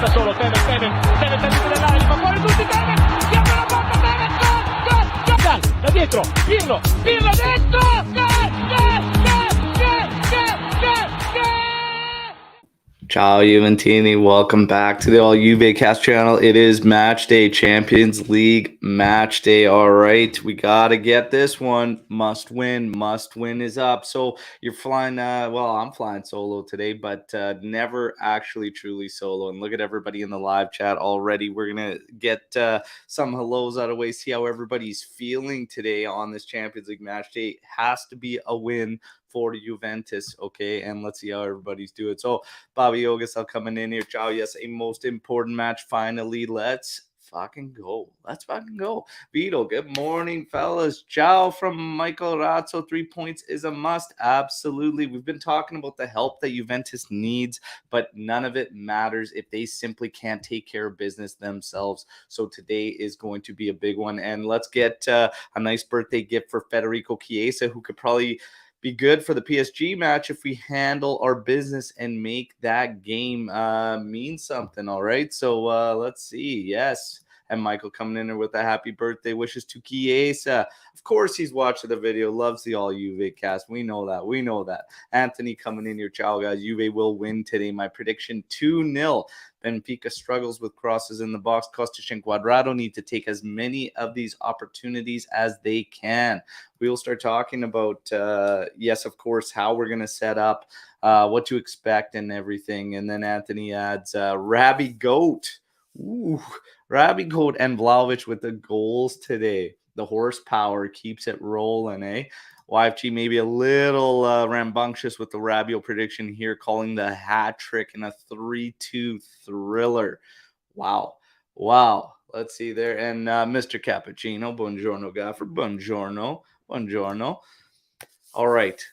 Da solo Tevez dentro dell'area, fa fuori tutti, Tevez, si apre la porta, Tevez, gol, da dietro, Pirlo dentro, gol. Ciao Juventini, welcome back to the All Juve Cast channel. It is match day, Champions League match day. All right, we got to get this one. Must win is up. So you're flying, well, I'm flying solo today, but never actually truly solo. And look at everybody in the live chat already. We're going to get some hellos out of the way, see how everybody's feeling today on this Champions League match day. It has to be a win for Juventus, okay? And let's see how everybody's doing. So Bobby Yogasel coming in here. Ciao, yes, a most important match finally. Let's fucking go. Vito, good morning, fellas. Ciao from Michael Razzo. 3 points is a must. Absolutely. We've been talking about the help that Juventus needs, but none of it matters if they simply can't take care of business themselves. So today is going to be a big one. And let's get a nice birthday gift for Federico Chiesa, who could probably be good for the PSG match if we handle our business and make that game mean something. All right. So let's see. Yes. And Michael coming in there with a happy birthday wishes to Chiesa. Of course, he's watching the video, loves the All Juve cast. We know that. Anthony coming in here. Ciao, guys. Juve will win today. My prediction 2-0. Benfica struggles with crosses in the box. Kostic and Cuadrado need to take as many of these opportunities as they can. We will start talking about, yes, of course, how we're going to set up, what to expect and everything. And then Anthony adds Rabbi Goat. Ooh, Rabbi Goat and Vlahovic with the goals today. The horsepower keeps it rolling, eh? YFG maybe a little rambunctious with the Rabiot prediction here, calling the hat trick in a 3-2 thriller. Wow. Let's see there. And Mr. Cappuccino, buongiorno, Gaffer. Buongiorno. All right.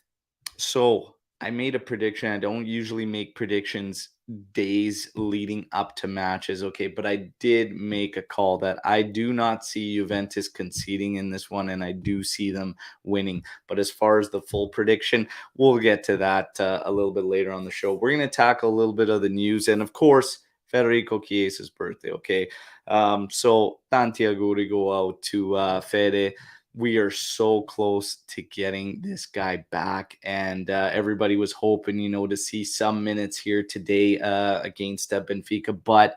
So I made a prediction. I don't usually make predictions days leading up to matches, okay, but I did make a call that I do not see Juventus conceding in this one, and I do see them winning. But as far as the full prediction, we'll get to that a little bit later on the show. We're going to tackle a little bit of the news, and of course, Federico Chiesa's birthday, okay? So tanti auguri go out to Fede. We are so close to getting this guy back, and everybody was hoping, to see some minutes here today against Benfica, but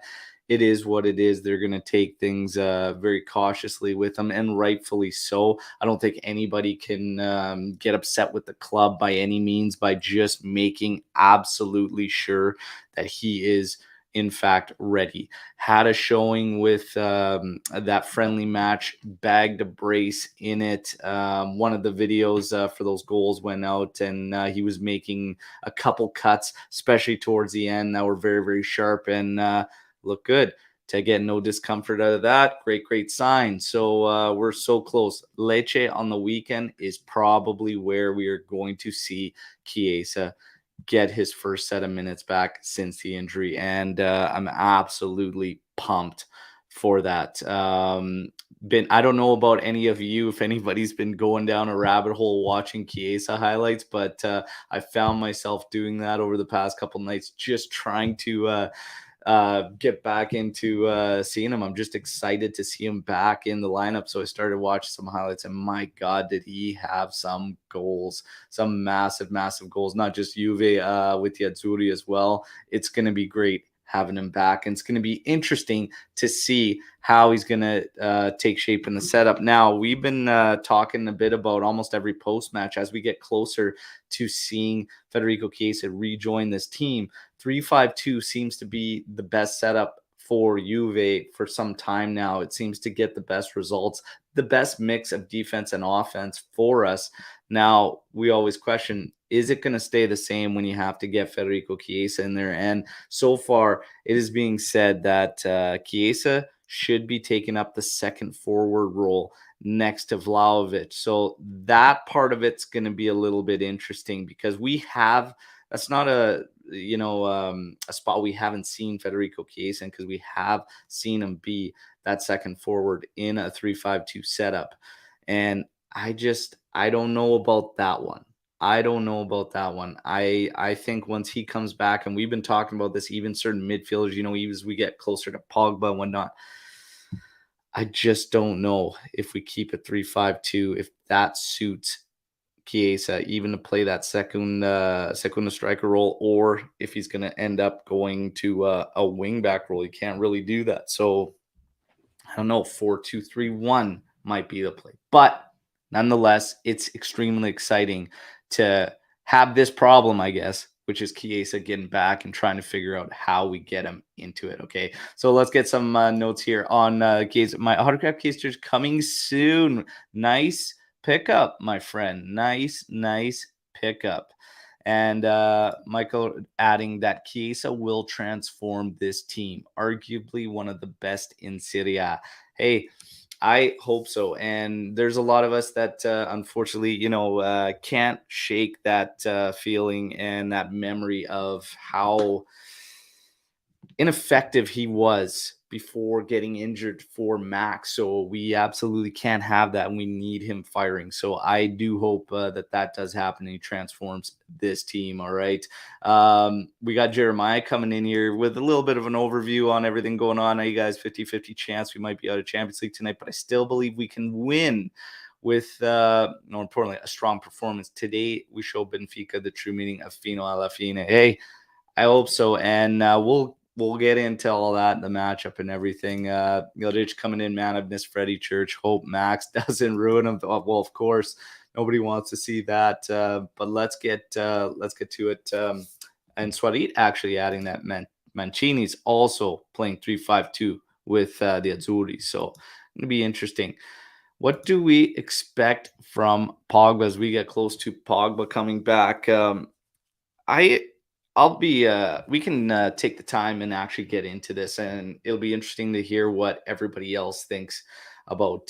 it is what it is. They're going to take things very cautiously with him, and rightfully so. I don't think anybody can get upset with the club by any means by just making absolutely sure that he is in fact ready. Had a showing with that friendly match, bagged a brace in it. One of the videos for those goals went out, and he was making a couple cuts, especially towards the end, that were very, very sharp and look good. To get no discomfort out of that, great sign. So we're so close. Lecce on the weekend is probably where we are going to see Chiesa get his first set of minutes back since the injury, and I'm absolutely pumped for that. I don't know about any of you, if anybody's been going down a rabbit hole watching Chiesa highlights, but I found myself doing that over the past couple nights, just trying to get back into seeing him. I'm just excited to see him back in the lineup. So I started watching some highlights, and my God, did he have some goals, some massive goals, not just Juve with the Azzurri as well. It's going to be great having him back, and it's going to be interesting to see how he's going to take shape in the setup. Now, we've been talking a bit about almost every post-match as we get closer to seeing Federico Chiesa rejoin this team. 3-5-2 seems to be the best setup for Juve for some time now. It seems to get the best results, the best mix of defense and offense for us. Now, we always question, is it going to stay the same when you have to get Federico Chiesa in there? And so far, it is being said that Chiesa should be taking up the second forward role next to Vlahovic. So that part of it's going to be a little bit interesting, because that's not a spot we haven't seen Federico Chiesa in, because we have seen him be that second forward in a 3-5-2 setup. And I don't know about that one. I don't know about that one. I think once he comes back, and we've been talking about this, even certain midfielders, even as we get closer to Pogba and whatnot, I just don't know if we keep it 3-5-2, if that suits Chiesa even to play that second striker role, or if he's going to end up going to a wing back role. He can't really do that. So I don't know, 4-2-3-1 might be the play. But nonetheless, it's extremely exciting to have this problem, I guess, which is Chiesa getting back and trying to figure out how we get him into it. Okay, so let's get some notes here on Chiesa. My autograph case is coming soon. Nice pickup, my friend. Nice pickup. And Michael adding that Chiesa will transform this team, arguably one of the best in Serie A. Hey, I hope so. And there's a lot of us that unfortunately, can't shake that feeling and that memory of how ineffective he was before getting injured for Max. So we absolutely can't have that, and we need him firing. So I do hope that does happen and he transforms this team. All right. We got Jeremiah coming in here with a little bit of an overview on everything going on. Now, you guys, 50-50 chance we might be out of Champions League tonight, but I still believe we can win with, more importantly, a strong performance. Today, we show Benfica the true meaning of fino alla fine. Hey, I hope so. And we'll get into all that, the matchup and everything. Rich coming in, man. I've missed Freddie Church. Hope Max doesn't ruin him. Well, of course, nobody wants to see that. But let's get to it. And Swarit actually adding that Mancini's also playing 3-5-2 with the Azzurri. So it's going to be interesting. What do we expect from Pogba as we get close to Pogba coming back? We can take the time and actually get into this, and it'll be interesting to hear what everybody else thinks about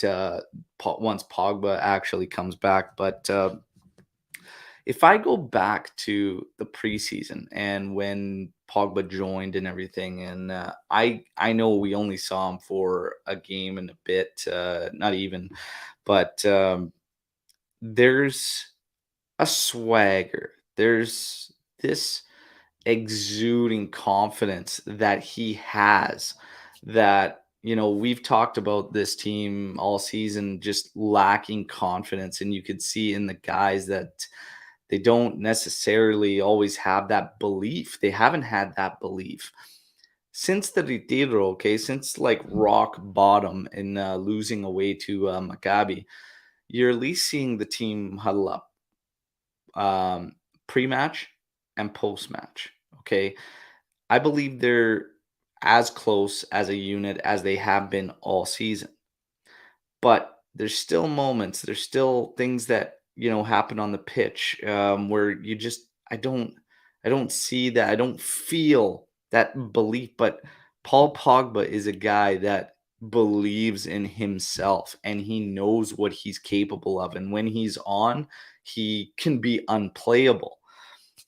once Pogba actually comes back. But if I go back to the preseason and when Pogba joined and everything, and I know we only saw him for a game and a bit, not even, but there's a swagger. There's this exuding confidence that he has, that we've talked about this team all season just lacking confidence, and you could see in the guys that they don't necessarily always have that belief. They haven't had that belief since the retiro, okay, since like rock bottom and losing away to Maccabi. You're at least seeing the team huddle up pre-match and post-match. Okay, I believe they're as close as a unit as they have been all season. But there's still moments, there's still things that happen on the pitch where I don't see that, I don't feel that belief. But Paul Pogba is a guy that believes in himself, and he knows what he's capable of, and when he's on, he can be unplayable.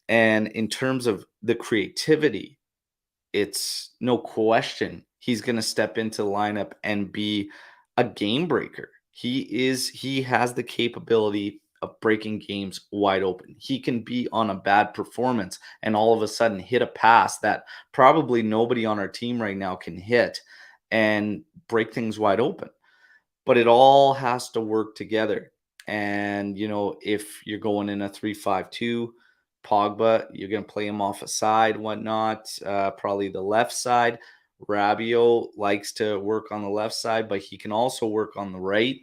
And in terms of the creativity, it's no question he's going to step into the lineup and be a game breaker. He has the capability of breaking games wide open. He can be on a bad performance and all of a sudden hit a pass that probably nobody on our team right now can hit and break things wide open. But it all has to work together. And, if you're going in a 3-5-2, Pogba, you're going to play him off a side, whatnot, probably the left side. Rabiot likes to work on the left side, but he can also work on the right.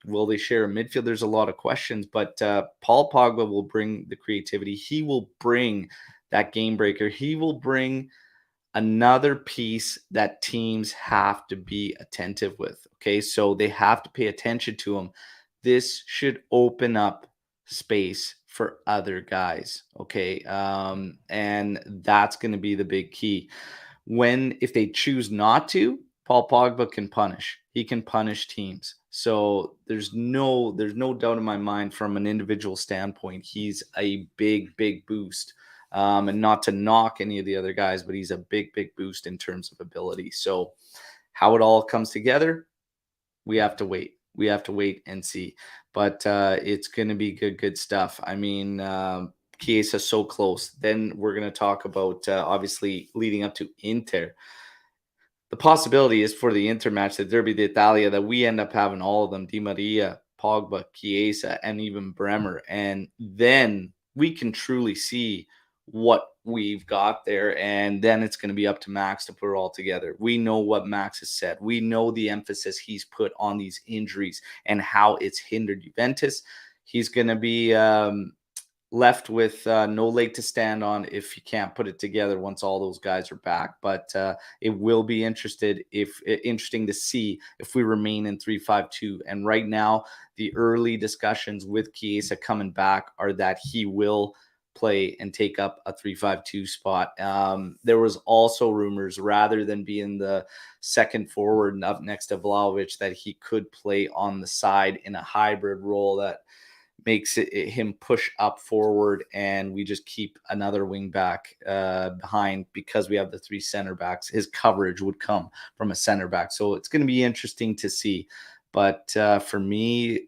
Will they share a midfield? There's a lot of questions, but Paul Pogba will bring the creativity. He will bring that game breaker. He will bring another piece that teams have to be attentive with. Okay, so they have to pay attention to him. This should open up space for other guys. Okay, and that's going to be the big key. If they choose not to, Paul Pogba can punish. He can punish teams. So there's no doubt in my mind, from an individual standpoint, he's a big boost. And not to knock any of the other guys, but he's a big boost in terms of ability. So how it all comes together, we have to wait. We have to wait and see. But it's going to be good stuff. I mean, Chiesa so close. Then we're going to talk about obviously leading up to Inter. The possibility is for the Inter match, the Derby d'Italia, that we end up having all of them: Di Maria, Pogba, Chiesa, and even Bremer. And then we can truly see what we've got there. And then it's going to be up to Max to put it all together. We know what Max has said. We know the emphasis he's put on these injuries and how it's hindered Juventus. He's going to be left with no leg to stand on if you can't put it together once all those guys are back. But it will be interesting to see if we remain in 3-5-2. And right now, the early discussions with Chiesa coming back are that he will play and take up a 3-5-2 spot. There was also rumors, rather than being the second forward up next to Vlahovic, that he could play on the side in a hybrid role that makes him push up forward, and we just keep another wing back behind because we have the three center backs. His coverage would come from a center back. So it's going to be interesting to see. But for me,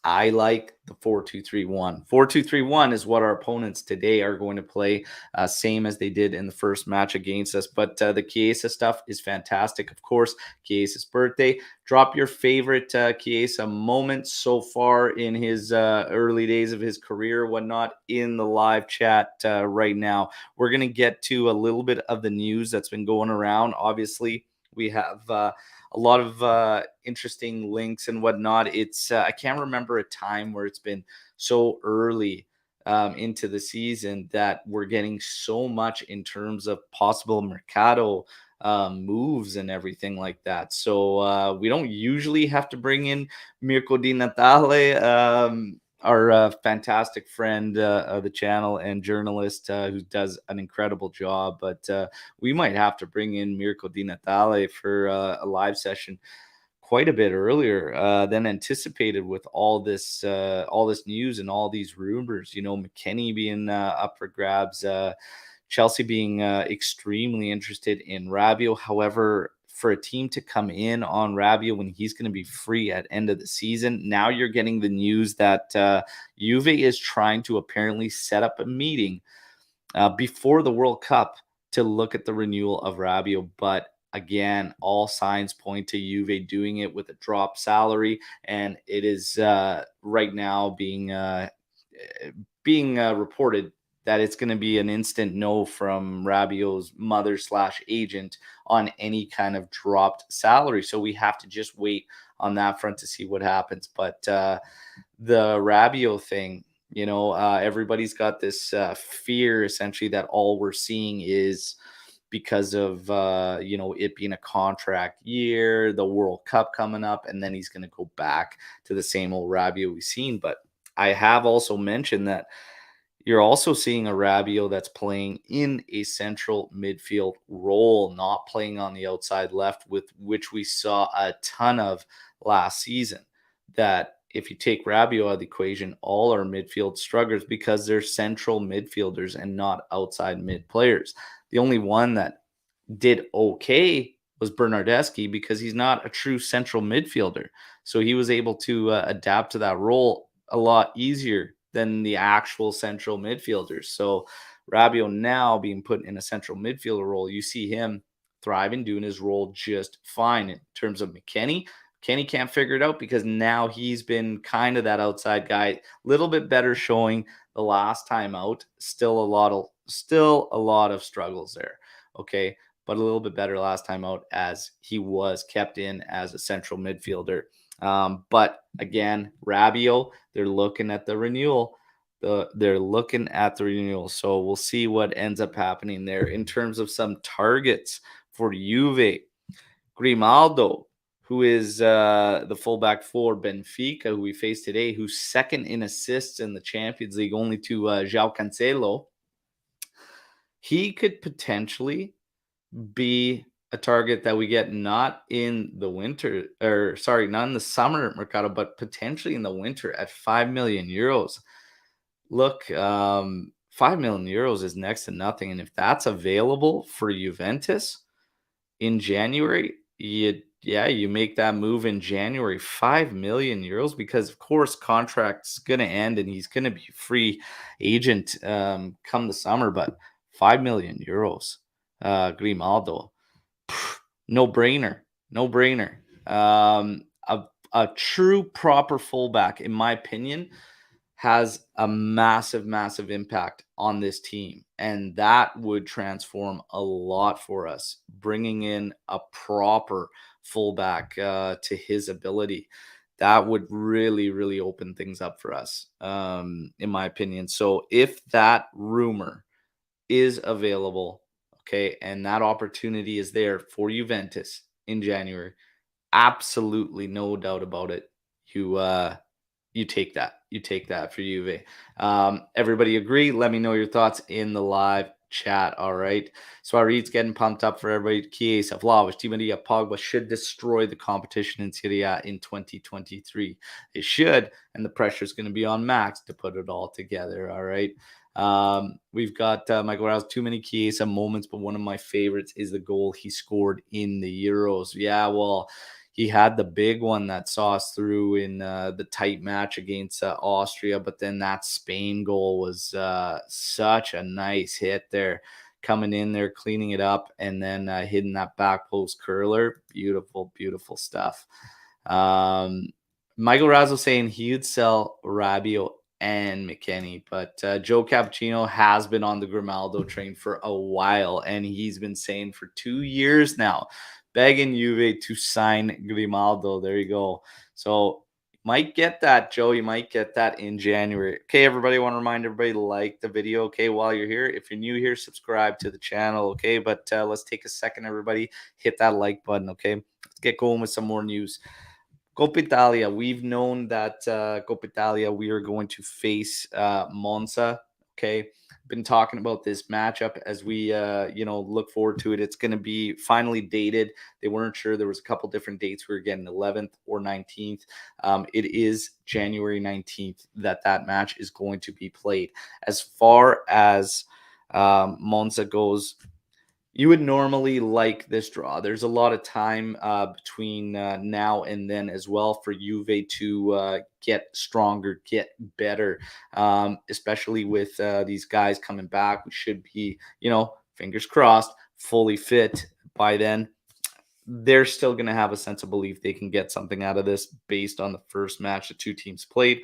I like the 4-2-3-1. 4-2-3-1 is what our opponents today are going to play, same as they did in the first match against us. But the Chiesa stuff is fantastic. Of course, Chiesa's birthday. Drop your favorite Chiesa moments so far in his early days of his career, whatnot, in the live chat right now. We're going to get to a little bit of the news that's been going around. Obviously, we have a lot of interesting links and whatnot. It's I can't remember a time where it's been so early into the season that we're getting so much in terms of possible Mercato moves and everything like that. So we don't usually have to bring in Mirko Di Natale, our fantastic friend of the channel and journalist who does an incredible job. But we might have to bring in Mirko Di Natale for a live session quite a bit earlier than anticipated with all this news and all these rumors. You know, McKennie being up for grabs, Chelsea being extremely interested in Rabiot. However, for a team to come in on Rabiot when he's going to be free at end of the season, now you're getting the news that Juve is trying to apparently set up a meeting before the World Cup to look at the renewal of Rabiot. But again, all signs point to Juve doing it with a drop salary, and it is right now being reported that it's going to be an instant no from Rabiot's mother/agent on any kind of dropped salary. So we have to just wait on that front to see what happens. But the Rabiot thing, you know, everybody's got this fear essentially that all we're seeing is because of, you know, it being a contract year, the World Cup coming up, and then he's going to go back to the same old Rabiot we've seen. But I have also mentioned that you're also seeing a Rabiot that's playing in a central midfield role, not playing on the outside left, with which we saw a ton of last season. That if you take Rabiot out of the equation, all our midfield struggles because they're central midfielders and not outside mid players. The only one that did okay was Bernardeschi because he's not a true central midfielder. So he was able to adapt to that role a lot easier than the actual central midfielders. So Rabiot now being put in a central midfielder role, you see him thriving, doing his role just fine. In terms of McKennie, Kenny can't figure it out because now he's been kind of that outside guy. A little bit better showing the last time out. Still a lot of struggles there. Okay, but a little bit better last time out as he was kept in as a central midfielder. But again, Rabiot, they're looking at the renewal. They're looking at the renewal. So we'll see what ends up happening there in terms of some targets for Juve. Grimaldo, who is the fullback for Benfica, who we face today, who's second in assists in the Champions League, only to João Cancelo. He could potentially be a target that we get not in the winter, not in the summer Mercato, but potentially in the winter at 5 million euros. Look, 5 million euros is next to nothing. And if that's available for Juventus in January, you yeah, you make that move in January, 5 million euros, because of course contract's gonna end and he's gonna be free agent come the summer, but 5 million euros. Grimaldo. No brainer. No brainer. A true proper fullback, in my opinion, has a massive, massive impact on this team. And that would transform a lot for us, bringing in a proper fullback to his ability. That would really, really open things up for us, in my opinion. So if that rumor is available, okay, and that opportunity is there for Juventus in January, absolutely no doubt about it. You take that. You take that for Juve. Everybody agree? Let me know your thoughts in the live chat. All right. So our reads getting pumped up for everybody. Chiesa, Vlahovic, Di Maria, Pogba should destroy the competition in Serie A in 2023. It should, and the pressure is going to be on Max to put it all together. All right. We've got Michael Rouse, too many Chiesa moments, but one of my favorites is the goal he scored in the Euros. Yeah, well, he had the big one that saw us through in the tight match against Austria, but then that Spain goal was such a nice hit there, coming in there, cleaning it up, and then hitting that back post curler. Beautiful, beautiful stuff. Michael Razzo saying he'd sell Rabiot and McKennie, but Joe Cappuccino has been on the Grimaldo train for a while, and he's been saying for 2 years now, begging Juve to sign Grimaldo. There you go. So might get that, Joe. You might get that in January. Okay, everybody, I want to remind everybody to like the video, okay, while you're here. If you're new here, subscribe to the channel, okay? But let's take a second, everybody. Hit that like button, okay? Let's get going with some more news. Coppa Italia. We've known that Coppa Italia, we are going to face Monza, okay? Been talking about this matchup as we look forward to it. It's going to be finally dated. They weren't sure. There was a couple different dates. We were getting 11th or 19th. It is January 19th that match is going to be played. As far as Monza goes, you would normally like this draw. There's a lot of time between now and then as well for Juve to get stronger, get better, especially with these guys coming back. We should be, fingers crossed, fully fit by then. They're still going to have a sense of belief they can get something out of this based on the first match the two teams played.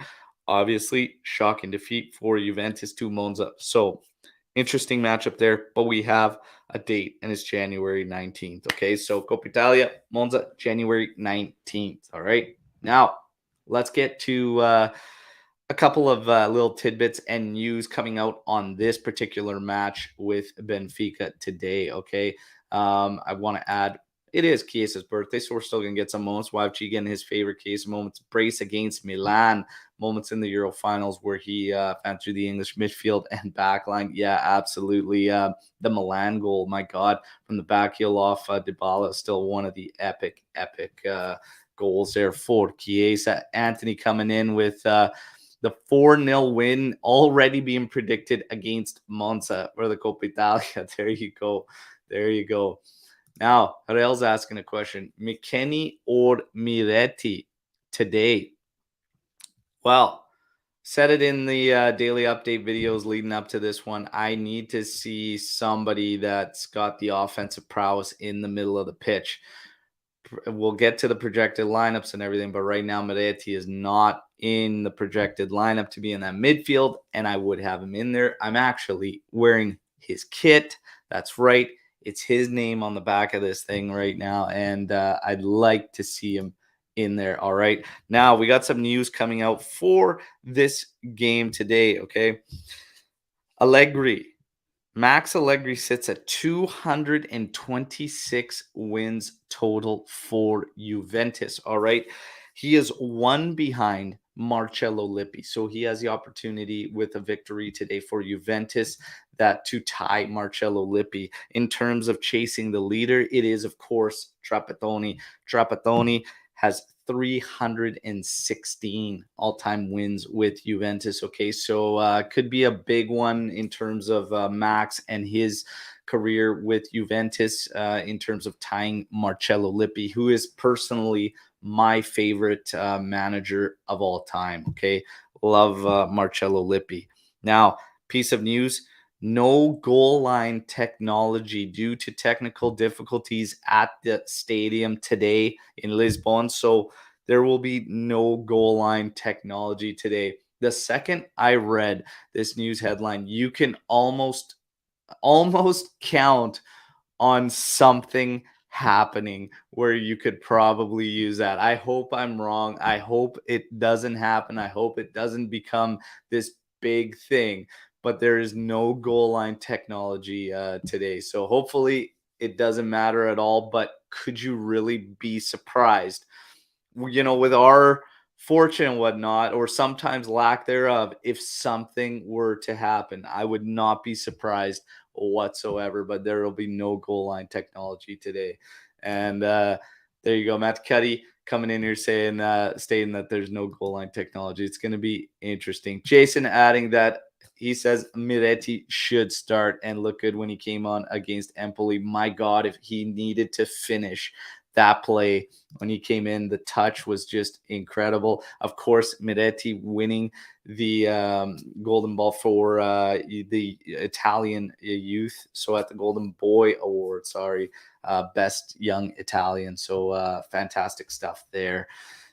Obviously, shocking defeat for Juventus to Monza. So, interesting matchup there, but we have a date, and it's January 19th. Okay, so Coppa Italia, Monza, January 19th. All right, now let's get to a couple of little tidbits and news coming out on this particular match with Benfica today. Okay, I want to add, it is Chiesa's birthday, so we're still going to get some moments. YFG getting his favorite Chiesa moments. Brace against Milan. Moments in the Euro finals where he found through the English midfield and backline. Yeah, absolutely. The Milan goal, my God, from the back heel off Dybala, still one of the epic goals there for Chiesa. Anthony coming in with the 4-0 win already being predicted against Monza for the Coppa Italia. There you go. There you go. Now, Harel's asking a question. McKennie or Miretti today? Well, said it in the daily update videos leading up to this one. I need to see somebody that's got the offensive prowess in the middle of the pitch. We'll get to the projected lineups and everything, but right now Miretti is not in the projected lineup to be in that midfield, and I would have him in there. I'm actually wearing his kit. That's right. It's his name on the back of this thing right now, and I'd like to see him in there. All right. Now, we got some news coming out for this game today, okay? Max Allegri sits at 226 wins total for Juventus, all right? He is one behind Marcello Lippi, so he has the opportunity with a victory today for Juventus to tie Marcello Lippi. In terms of chasing the leader, it is, of course, Trapattoni. Trapattoni has 316 all-time wins with Juventus. Okay, so could be a big one in terms of Max and his career with Juventus in terms of tying Marcello Lippi, who is personally my favorite manager of all time. Okay, love Marcello Lippi. Now, piece of news: no goal line technology due to technical difficulties at the stadium today in Lisbon. So there will be no goal line technology today. The second I read this news headline, you can almost count on something happening where you could probably use that. I hope I'm wrong. I hope it doesn't happen. I hope it doesn't become this big thing, but there is no goal line technology today. So hopefully it doesn't matter at all, but could you really be surprised? With our fortune and whatnot, or sometimes lack thereof, if something were to happen, I would not be surprised whatsoever. But there will be no goal line technology today. And there you go, Matt Cuddy coming in here stating that there's no goal line technology. It's going to be interesting. Jason adding that he says Miretti should start and look good when he came on against Empoli. My God, if he needed to finish that play when he came in, the touch was just incredible. Of course, Miretti winning the Golden Ball for the Italian youth. So at the Golden Boy Award, best young Italian. So fantastic stuff there.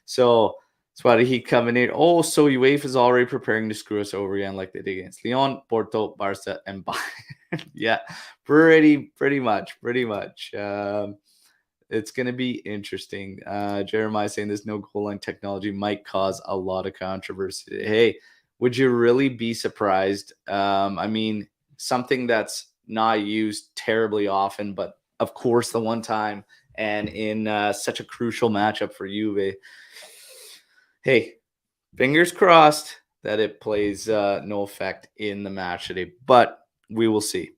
So Swati Heat coming in. Oh, so UEFA is already preparing to screw us over again like they did against Lyon, Porto, Barca, and Bayern. Yeah, pretty much. It's going to be interesting. Jeremiah saying there's no goal line technology might cause a lot of controversy. Hey, would you really be surprised? I mean, something that's not used terribly often, but of course the one time and in such a crucial matchup for Juve. Hey, fingers crossed that it plays no effect in the match today, but we will see.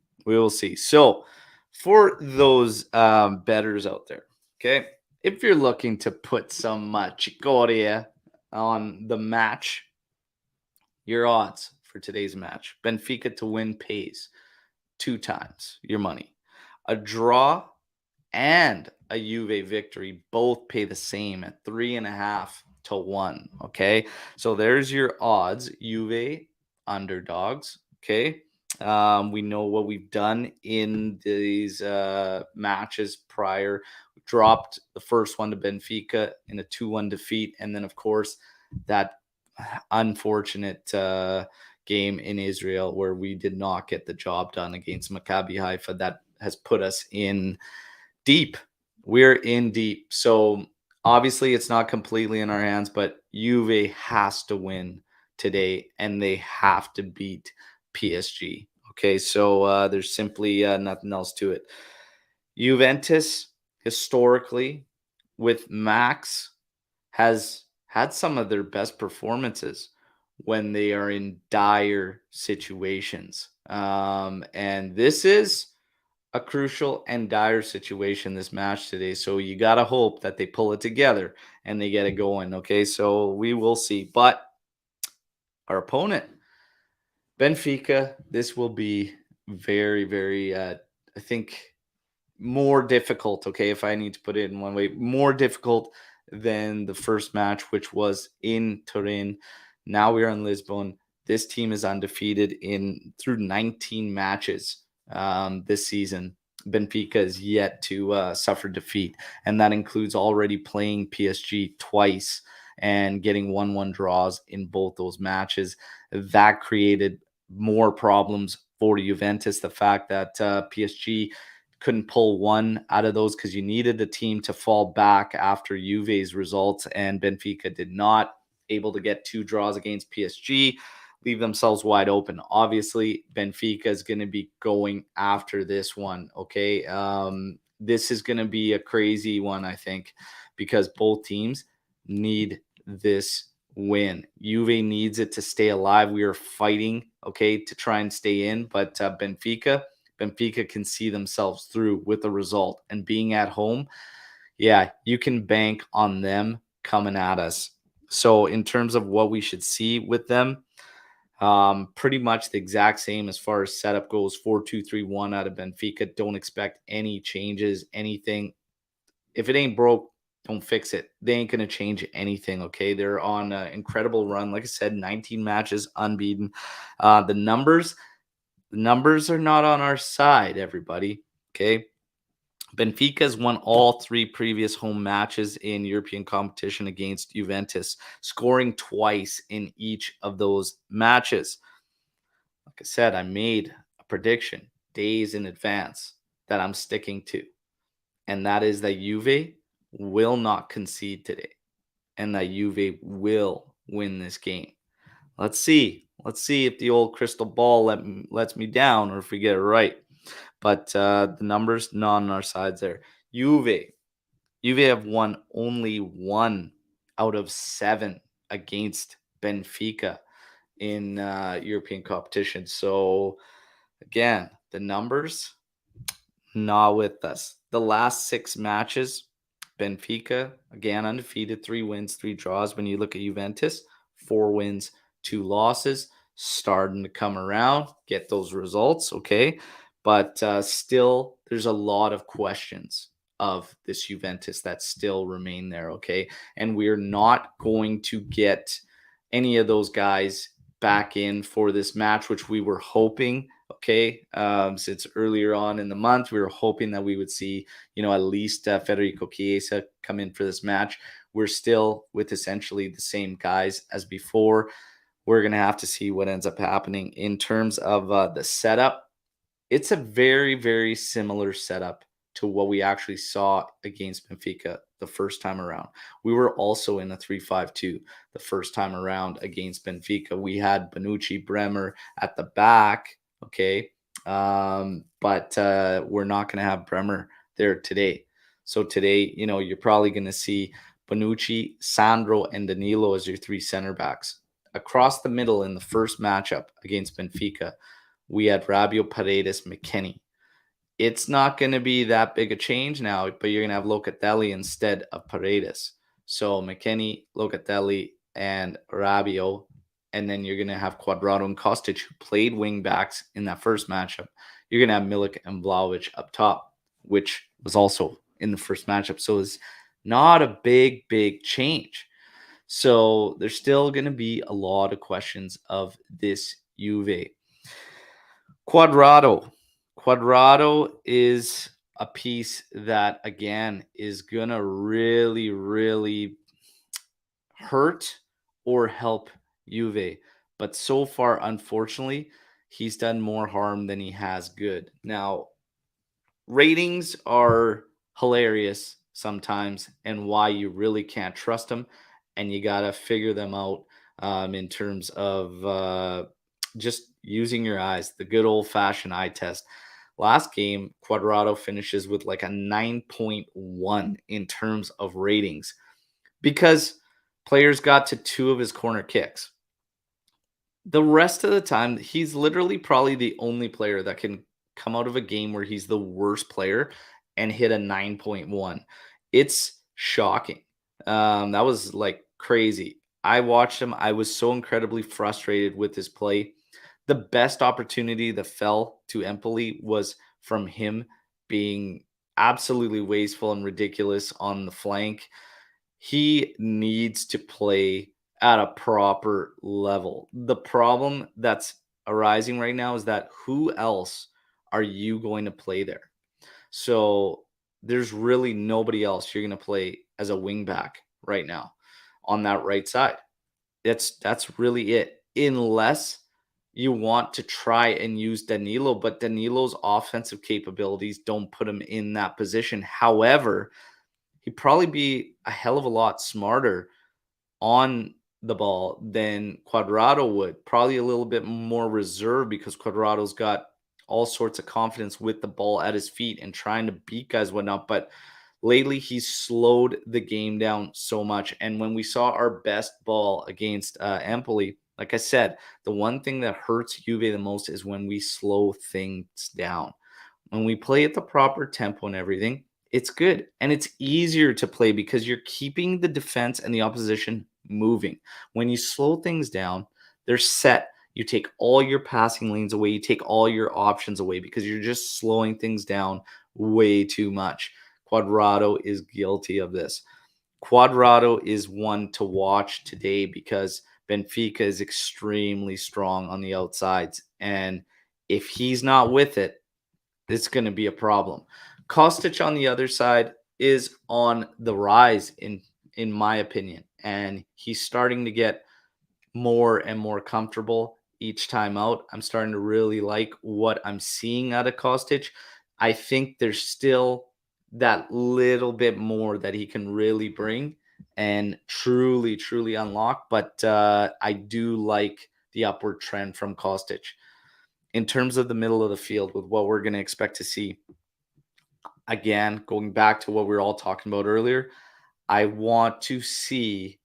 So for those bettors out there, okay, if you're looking to put some chicoria on the match, your odds for today's match: Benfica to win pays 2 times your money. A draw and a Juve victory both pay the same at 3.5 to 1. Okay, so there's your odds. Juve underdogs. Okay, we know what we've done in these matches prior. We dropped the first one to Benfica in a 2-1 defeat, and then of course that unfortunate game in Israel where we did not get the job done against Maccabi Haifa. That has put us in deep. We're in deep. So obviously it's not completely in our hands, but Juve has to win today and they have to beat PSG. Okay, so there's simply nothing else to it. Juventus, historically, with Max, has had some of their best performances when they are in dire situations. And this is a crucial and dire situation, this match today. So you got to hope that they pull it together and they get it going. Okay, so we will see. But our opponent, Benfica, this will be very, very, I think, more difficult. Okay, if I need to put it in one way, more difficult than the first match, which was in Turin. Now we are in Lisbon. This team is undefeated through 19 matches this season. Benfica is yet to suffer defeat, and that includes already playing PSG twice and getting 1-1 draws in both those matches. That created more problems for Juventus. The fact that PSG couldn't pull one out of those because you needed the team to fall back after Juve's results, and Benfica did not. Able to get 2 draws against PSG, leave themselves wide open. Obviously, Benfica is going to be going after this one, okay? This is going to be a crazy one, I think, because both teams need this win. Juve needs it to stay alive. We are fighting, okay, to try and stay in, but Benfica can see themselves through with the result. And being at home, yeah, you can bank on them coming at us. So in terms of what we should see with them, Pretty much the exact same as far as setup goes. 4-2-3-1 out of Benfica. Don't expect any changes, anything. If it ain't broke, don't fix it. They ain't going to change anything, okay? They're on an incredible run. Like I said, 19 matches, unbeaten. The numbers are not on our side, everybody, okay? Benfica has won all 3 previous home matches in European competition against Juventus, scoring twice in each of those matches. Like I said, I made a prediction days in advance that I'm sticking to, and that is that Juve will not concede today and that Juve will win this game. Let's see. Let's see if the old crystal ball lets me down or if we get it right. But the numbers not on our sides there. Juve have won only 1 out of 7 against Benfica in European competition. So again, the numbers not with us. The last 6 matches, Benfica, again, undefeated, 3 wins, 3 draws. When you look at Juventus, 4 wins, 2 losses, starting to come around, get those results, okay? But still, there's a lot of questions of this Juventus that still remain there, okay? And we're not going to get any of those guys back in for this match, which we were hoping, okay? Since earlier on in the month, we were hoping that we would see, at least Federico Chiesa come in for this match. We're still with essentially the same guys as before. We're going to have to see what ends up happening in terms of the setup. It's a very, very similar setup to what we actually saw against Benfica the first time around. We were also in a 3-5-2 the first time around against Benfica. We had Bonucci, Bremer at the back, okay? But we're not going to have Bremer there today. So today, you're probably going to see Bonucci, Sandro, and Danilo as your 3 center backs. Across the middle in the first matchup against Benfica, we had Rabiot, Paredes, McKennie. It's not going to be that big a change now, but you're going to have Locatelli instead of Paredes. So McKennie, Locatelli, and Rabiot, and then you're going to have Cuadrado and Kostic, who played wing backs in that first matchup. You're going to have Milik and Vlahovic up top, which was also in the first matchup. So it's not a big, big change. So there's still going to be a lot of questions of this Juve. Cuadrado is a piece that, again, is going to really, really hurt or help Juve. But so far, unfortunately, he's done more harm than he has good. Now, ratings are hilarious sometimes and why you really can't trust them. And you got to figure them out in terms of just using your eyes, the good old-fashioned eye test. Last game, Cuadrado finishes with like a 9.1 in terms of ratings because players got to 2 of his corner kicks. The rest of the time, he's literally probably the only player that can come out of a game where he's the worst player and hit a 9.1. It's shocking. That was like crazy. I watched him. I was so incredibly frustrated with his play. The best opportunity that fell to Empoli was from him being absolutely wasteful and ridiculous on the flank. He needs to play at a proper level. The problem that's arising right now is that who else are you going to play there? So there's really nobody else you're going to play as a wing back right now on that right side. That's really it. Unless you want to try and use Danilo, but Danilo's offensive capabilities don't put him in that position. However, he'd probably be a hell of a lot smarter on the ball than Cuadrado would. Probably a little bit more reserved because Cuadrado's got all sorts of confidence with the ball at his feet and trying to beat guys, whatnot. But lately, he's slowed the game down so much. And when we saw our best ball against Empoli, like I said, the one thing that hurts Juve the most is when we slow things down. When we play at the proper tempo and everything, it's good. And it's easier to play because you're keeping the defense and the opposition moving. When you slow things down, they're set. You take all your passing lanes away. You take all your options away because you're just slowing things down way too much. Cuadrado is guilty of this. Cuadrado is one to watch today because Benfica is extremely strong on the outsides. And if he's not with it, it's going to be a problem. Kostic on the other side is on the rise in my opinion, and he's starting to get more and more comfortable each time out. I'm starting to really like what I'm seeing out of Kostic. I think there's still that little bit more that he can really bring and truly unlock, but I do like the upward trend from Kostic. In terms of the middle of the field with what we're going to expect to see, again, going back to what we were all talking about earlier, I want to see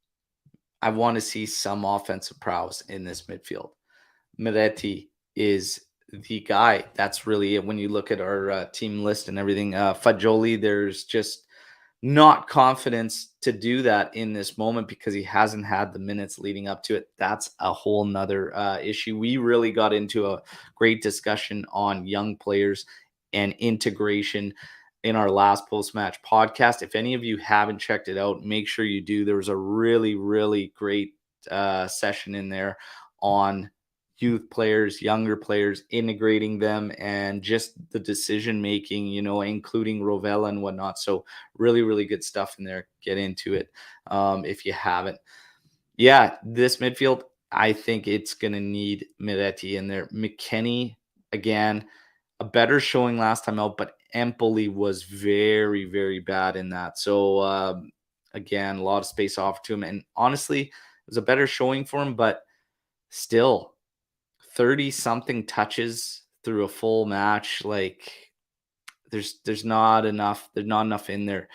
some offensive prowess in this midfield. Miretti is the guy. That's really it when you look at our team list and everything. Fagioli, there's just not confidence to do that in this moment because he hasn't had the minutes leading up to it. That's a whole nother issue. We really got into a great discussion on young players and integration in our last post-match podcast. If any of you haven't checked it out, make sure you do. There was a really great session in there on youth players, younger players, integrating them, and just the decision making, including Rovella and whatnot. So really good stuff in there. Get into it if you haven't. Yeah, this midfield, I think it's going to need Miretti in there. McKennie, again, a better showing last time out, but Empoli was very bad in that. So again, a lot of space offered to him, and honestly, it was a better showing for him, but still 30 something touches through a full match. Like there's not enough in there.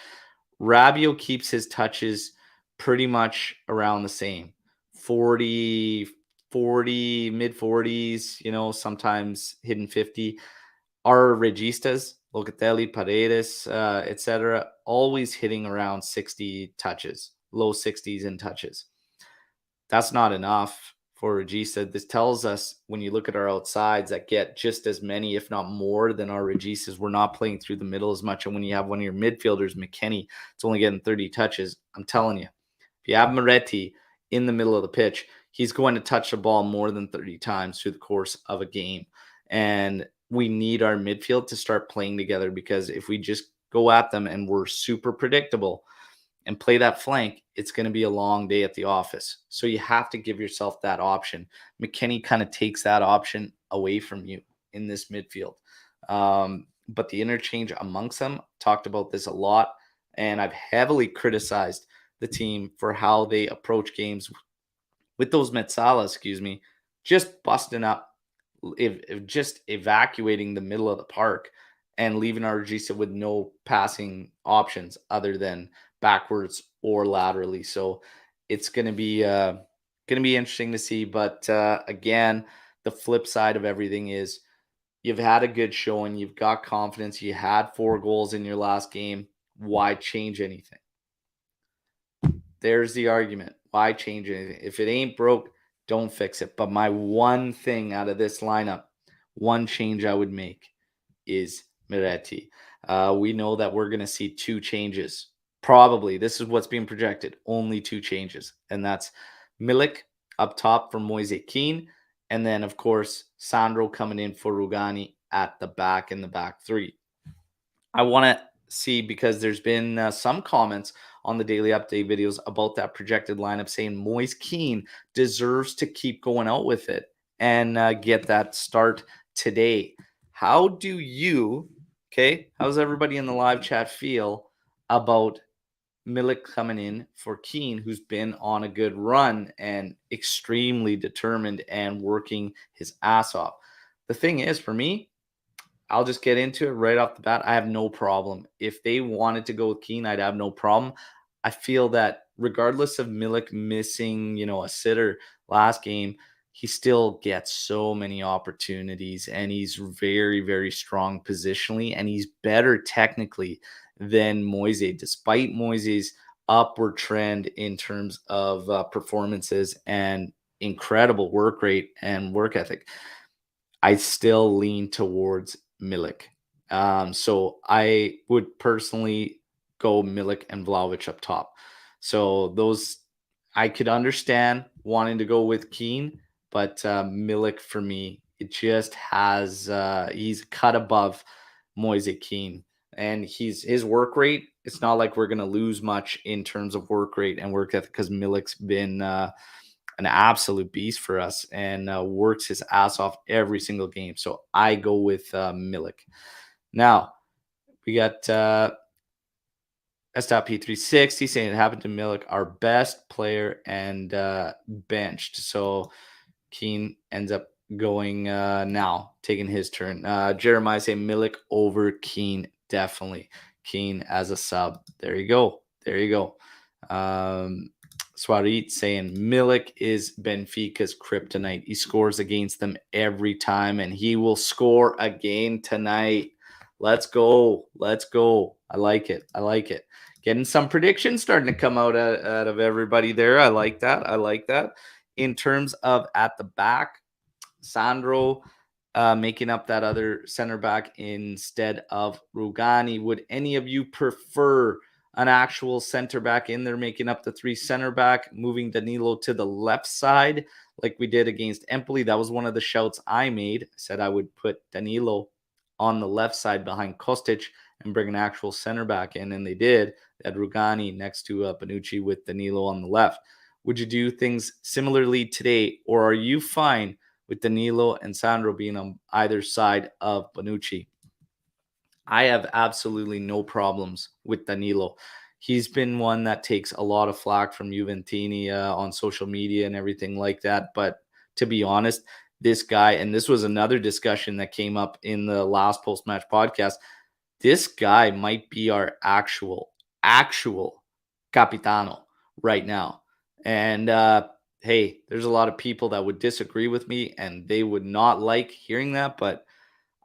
Rabiot keeps his touches pretty much around the same 40 mid 40s, sometimes hitting 50. Our registas, Locatelli, Paredes, etc., always hitting around 60 touches, low 60s in touches. That's not enough for Regista. This tells us when you look at our outsides that get just as many, if not more, than our Registas. We're not playing through the middle as much. And when you have one of your midfielders, McKennie, it's only getting 30 touches. I'm telling you, if you have Moretti in the middle of the pitch, he's going to touch the ball more than 30 times through the course of a game. And we need our midfield to start playing together, because if we just go at them and we're super predictable and play that flank, it's going to be a long day at the office. So you have to give yourself that option. McKennie kind of takes that option away from you in this midfield. But the interchange amongst them, talked about this a lot, and I've heavily criticized the team for how they approach games with those Metsalas, just busting up, just evacuating the middle of the park and leaving our Regista with no passing options other than backwards or laterally. So it's going to be interesting to see. But again, the flip side of everything is you've had a good showing. You've got confidence. You had 4 goals in your last game. Why change anything? There's the argument. Why change anything? If it ain't broke, don't fix it. But my one thing out of this lineup, one change I would make is Miretti. We know that we're going to see 2 changes. Probably, this is what's being projected, only 2 changes. And that's Milik up top for Moise Kean. And then, of course, Sandro coming in for Rugani at the back in the back 3. I want to see, because there's been some comments on the daily update videos about that projected lineup saying Moise Kean deserves to keep going out with it and get that start today. How do you, how's everybody in the live chat feel about Milik coming in for Kean, who's been on a good run and extremely determined and working his ass off? The thing is, for me, I'll just get into it right off the bat. I have no problem. If they wanted to go with Kean, I'd have no problem. I feel that regardless of Milik missing, a sitter last game, he still gets so many opportunities, and he's very strong positionally, and he's better technically than Moise, despite Moise's upward trend in terms of performances and incredible work rate and work ethic, I still lean towards Milik. So I would personally go Milik and Vlahovic up top. So those, I could understand wanting to go with Kean, but Milik for me, it just has he's cut above Moise Kean, and his work rate. It's not like we're gonna lose much in terms of work rate and work ethic because Milik's been an absolute beast for us and works his ass off every single game. So I go with Milik. Now we got S.P360 saying it happened to Milik, our best player, and benched. So Kean ends up going now, taking his turn. Jeremiah saying Milik over Kean, definitely. Kean as a sub. There you go. There you go. Swarit saying Milik is Benfica's kryptonite. He scores against them every time, and he will score again tonight. Let's go. Let's go. I like it. I like it. Getting some predictions starting to come out of everybody there. I like that. I like that. In terms of at the back, Sandro making up that other center back instead of Rugani. Would any of you prefer an actual center back in there making up the three center back, moving Danilo to the left side like we did against Empoli? That was one of the shouts I made. I said I would put Danilo on the left side behind Kostic and bring an actual center back in, and they did. They had Rugani next to Bonucci with Danilo on the left. Would you do things similarly today, or are you fine with Danilo and Sandro being on either side of Bonucci? I have absolutely no problems with Danilo. He's been one that takes a lot of flack from Juventini on social media and everything like that. But to be honest, this guy, and this was another discussion that came up in the last post-match podcast, this guy might be our actual Capitano right now. And hey, there's a lot of people that would disagree with me and they would not like hearing that. But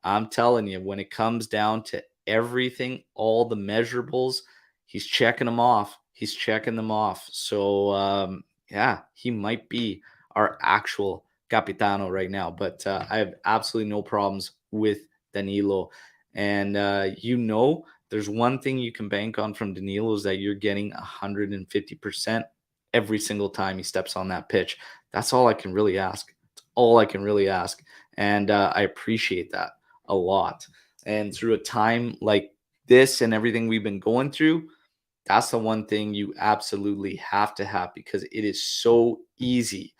I'm telling you, when it comes down to everything, all the measurables, he's checking them off. He's checking them off. So, yeah, he might be our actual Capitano right now. But I have absolutely no problems with Danilo. And, there's one thing you can bank on from Danilo is that you're getting 150% every single time he steps on that pitch. That's all I can really ask. It's all I can really ask. And I appreciate that a lot. And through a time like this and everything we've been going through, that's the one thing you absolutely have to have, because it is so easy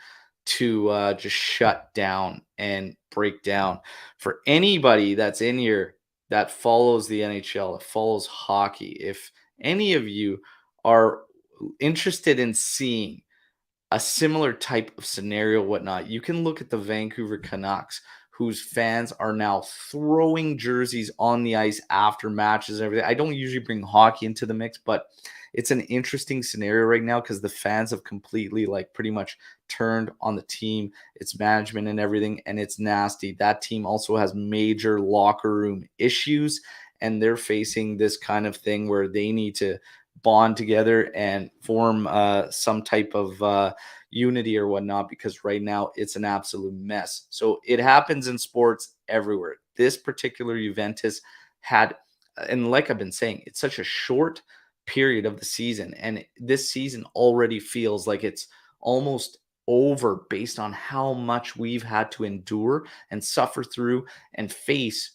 to just shut down and break down. For anybody that's in here that follows the NHL, that follows hockey, if any of you are interested in seeing a similar type of scenario, whatnot, you can look at the Vancouver Canucks, whose fans are now throwing jerseys on the ice after matches and everything. I don't usually bring hockey into the mix, but it's an interesting scenario right now because the fans have completely, pretty much turned on the team, its management and everything, and it's nasty. That team also has major locker room issues, and they're facing this kind of thing where they need to bond together and form some type of unity or whatnot, because right now it's an absolute mess. So it happens in sports everywhere. This particular Juventus had, and like I've been saying, it's such a short period of the season, and this season already feels like it's almost over based on how much we've had to endure and suffer through and face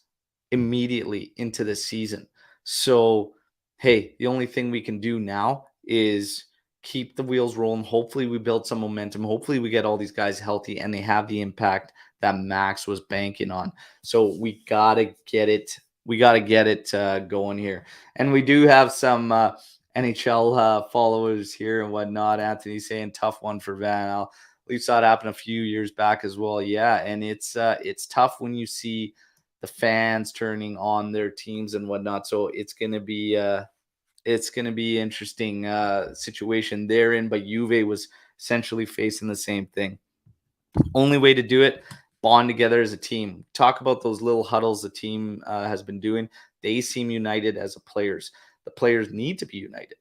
immediately into the season. So hey, the only thing we can do now is keep the wheels rolling. Hopefully we build some momentum. Hopefully we get all these guys healthy and they have the impact that Max was banking on. So we got to get it. We got to get it going here. And we do have some NHL followers here and whatnot. Anthony saying tough one for Van Al. We saw it happen a few years back as well. Yeah, and it's tough when you see the fans turning on their teams and whatnot. So it's gonna be interesting situation they're in. But Juve was essentially facing the same thing. Only way to do it: bond together as a team. Talk about those little huddles the team has been doing. They seem united as players. The players need to be united.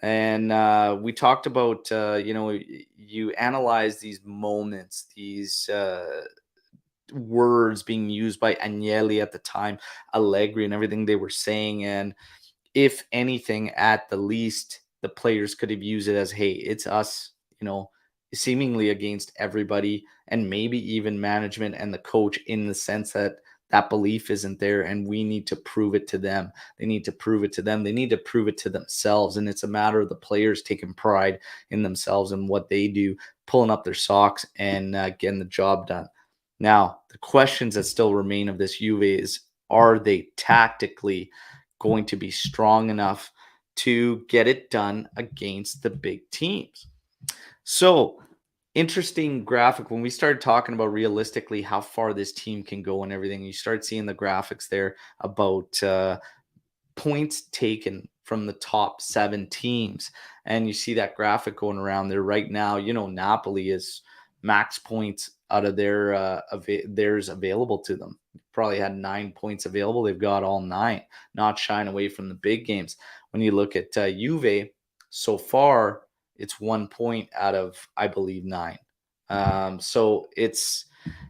And we talked about, you analyze these moments, these words being used by Agnelli at the time, Allegri, and everything they were saying. And if anything, at the least, the players could have used it as, hey, it's us, seemingly against everybody, and maybe even management and the coach, in the sense that that belief isn't there and we need to prove it to them. They need to prove it to them. They need to prove it to themselves. And it's a matter of the players taking pride in themselves and what they do, pulling up their socks and getting the job done. Now, the questions that still remain of this Juve is, are they tactically going to be strong enough to get it done against the big teams? So, interesting graphic. When we started talking about realistically how far this team can go and everything, you start seeing the graphics there about points taken from the top 7 teams. And you see that graphic going around there right now. Napoli is max points out of theirs available to them. Probably had 9 points available. They've got all 9, not shying away from the big games. When you look at Juve, so far, it's 1 point out of, I believe, 9. So it's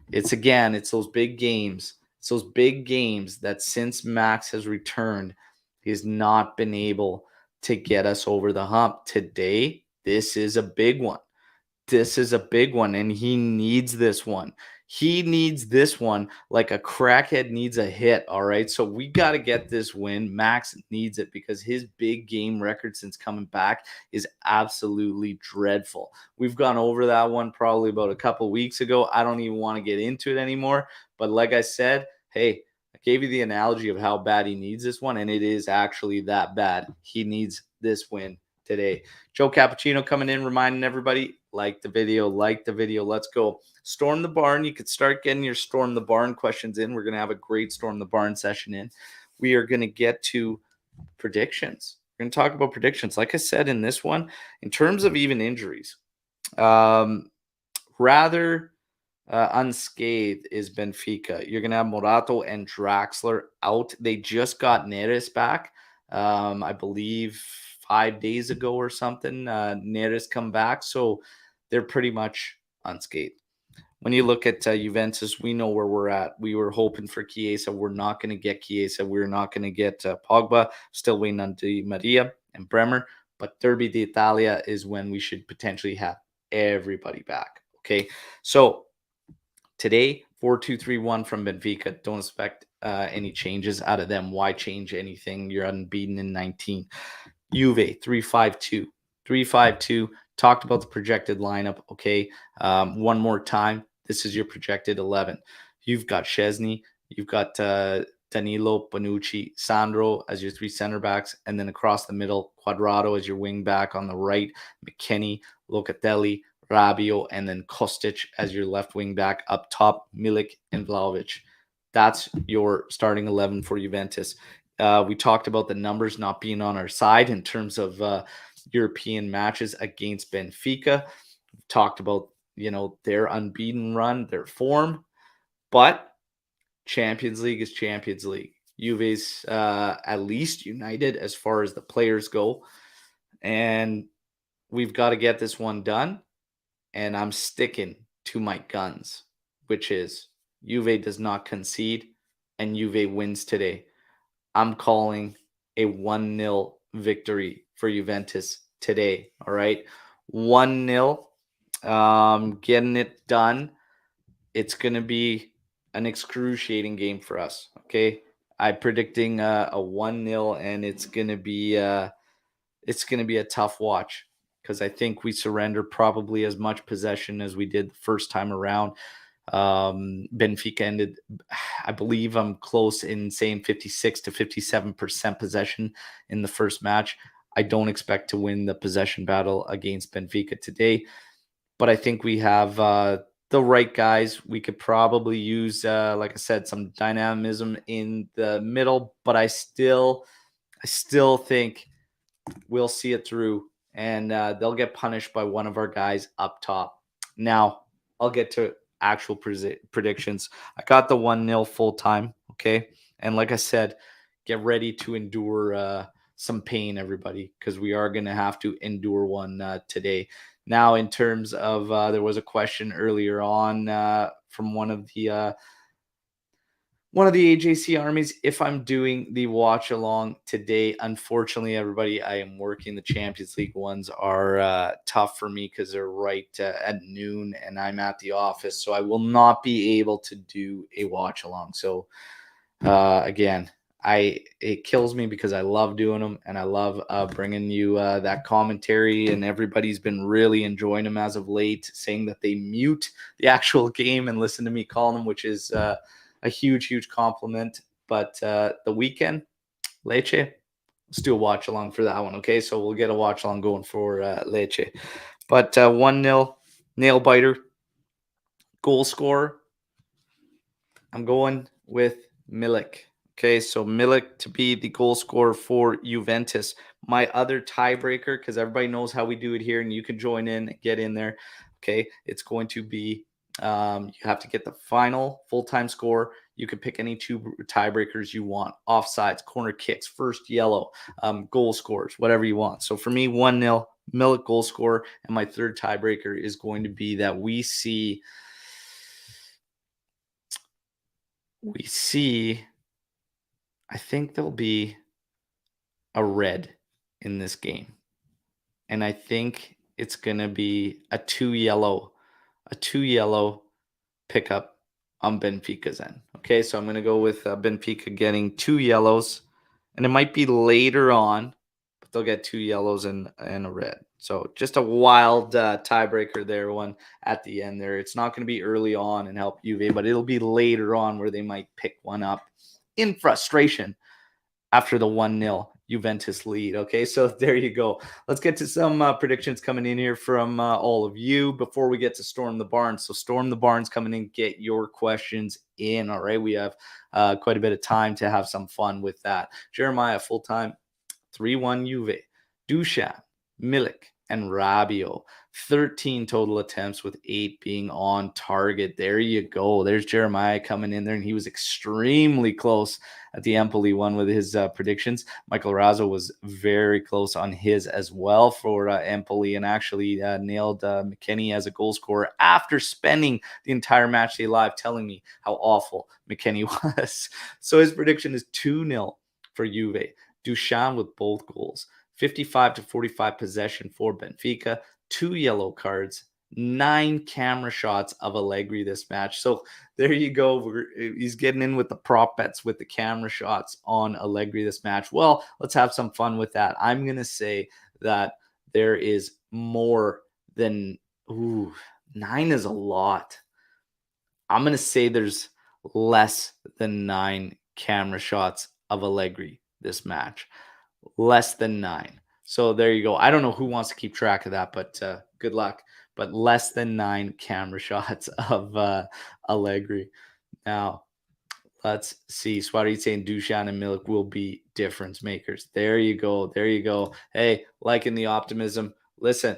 those big games. It's those big games that since Max has returned, he has not been able to get us over the hump. Today, this is a big one. This is a big one, and he needs this one. He needs this one like a crackhead needs a hit, all right? So we got to get this win. Max needs it because his big game record since coming back is absolutely dreadful. We've gone over that one probably about a couple weeks ago. I don't even want to get into it anymore. But like I said, hey, I gave you the analogy of how bad he needs this one, and it is actually that bad. He needs this win today. Joe Cappuccino coming in, reminding everybody, like the video. Let's go. Storm the Barn. You could start getting your Storm the Barn questions in. We're going to have a great Storm the Barn session in. We are going to get to predictions. We're going to talk about predictions. Like I said in this one, in terms of even injuries, rather unscathed is Benfica. You're going to have Morato and Draxler out. They just got Neres back, I believe 5 days ago or something. Neres come back, so they're pretty much unscathed. When you look at Juventus, we know where we're at. We were hoping for Chiesa. We're not going to get Chiesa. We're not going to get Pogba. Still waiting on Di Maria and Bremer. But Derby d'Italia is when we should potentially have everybody back. Okay, so today, 4-2-3-1 from Benfica. Don't expect any changes out of them. Why change anything? You're unbeaten in 19. Juve, 3-5-2. 3-5-2. Talked about the projected lineup. Okay, one more time. This is your projected 11. You've got Szczesny. You've got Danilo, Bonucci, Sandro as your 3 center backs. And then across the middle, Quadrado as your wing back on the right. McKennie, Locatelli, Rabiot, and then Kostic as your left wing back. Up top, Milik and Vlahovic. That's your starting 11 for Juventus. We talked about the numbers not being on our side in terms of European matches against Benfica. We've talked about, their unbeaten run, their form. But Champions League is Champions League. Juve's at least united as far as the players go. And we've got to get this one done. And I'm sticking to my guns, which is Juve does not concede and Juve wins today. I'm calling a 1-0 victory for Juventus today. All right. 1-0. Getting it done. It's going to be an excruciating game for us. Okay. I'm predicting a 1-0, and it's going to be a tough watch because I think we surrender probably as much possession as we did the first time around. Benfica ended, I believe I'm close in saying 56 to 57% possession in the first match. I don't expect to win the possession battle against Benfica today, but I think we have the right guys. We could probably use, like I said, some dynamism in the middle, but I still think we'll see it through, and they'll get punished by one of our guys up top. Now, I'll get to actual predictions. I got the 1-0 full time, okay? And like I said, get ready to endure some pain, everybody, because we are going to have to endure one today. Now, in terms of there was a question earlier on from one of the AJC armies if I'm doing the watch along today. Unfortunately, everybody, I am working. The Champions League ones are tough for me because they're right at noon and I'm at the office, so I will not be able to do a watch along. So again, it kills me because I love doing them and I love bringing you that commentary, and everybody's been really enjoying them as of late, saying that they mute the actual game and listen to me call them, which is a huge compliment. But the weekend, Leche, let's do a watch along for that one. Okay, so we'll get a watch along going for Leche. But 1-0 nail biter goal scorer, I'm going with Milik. Okay, so Milik to be the goal scorer for Juventus. My other tiebreaker, because everybody knows how we do it here, and you can join in, get in there. Okay, it's going to be you have to get the final full-time score. You can pick any two tiebreakers you want: offsides, corner kicks, first yellow, goal scores, whatever you want. So for me, 1-0 Milik goal scorer, and my third tiebreaker is going to be that we see. I think there'll be a red in this game. And I think it's going to be a two yellow pickup on Benfica's end. Okay, so I'm going to go with Benfica getting 2 yellows. And it might be later on, but they'll get 2 yellows and a red. So just a wild tiebreaker there, one at the end there. It's not going to be early on and help Juve, but it'll be later on where they might pick one up in frustration after the 1-0 Juventus lead. Okay, so there you go. Let's get to some predictions coming in here from all of you before we get to Storm the Barns. So Storm the Barns coming in, get your questions in. All right, we have quite a bit of time to have some fun with that. Jeremiah, full-time, 3-1 Juve. Dusan, Milik, and Rabiot. 13 total attempts with 8 being on target. There you go. There's Jeremiah coming in there, and he was extremely close at the Empoli one with his predictions. Michael Razzo was very close on his as well for Empoli, and actually nailed McKennie as a goal scorer after spending the entire match day live telling me how awful McKennie was. So his prediction is 2-0 for Juve. Dusan with both goals. 55-45 possession for Benfica. 2 yellow cards. 9 camera shots of Allegri this match. So there you go. He's getting in with the prop bets with the camera shots on Allegri this match. Well, let's have some fun with that. I'm going to say that there is more than 9 is a lot. I'm going to say there's less than 9 camera shots of Allegri this match. Less than 9. So there you go. I don't know who wants to keep track of that, but good luck. But less than 9 camera shots of Allegri. Now, let's see. Swati saying Dusan and Milik will be difference makers. There you go. There you go. Hey, liking the optimism. Listen,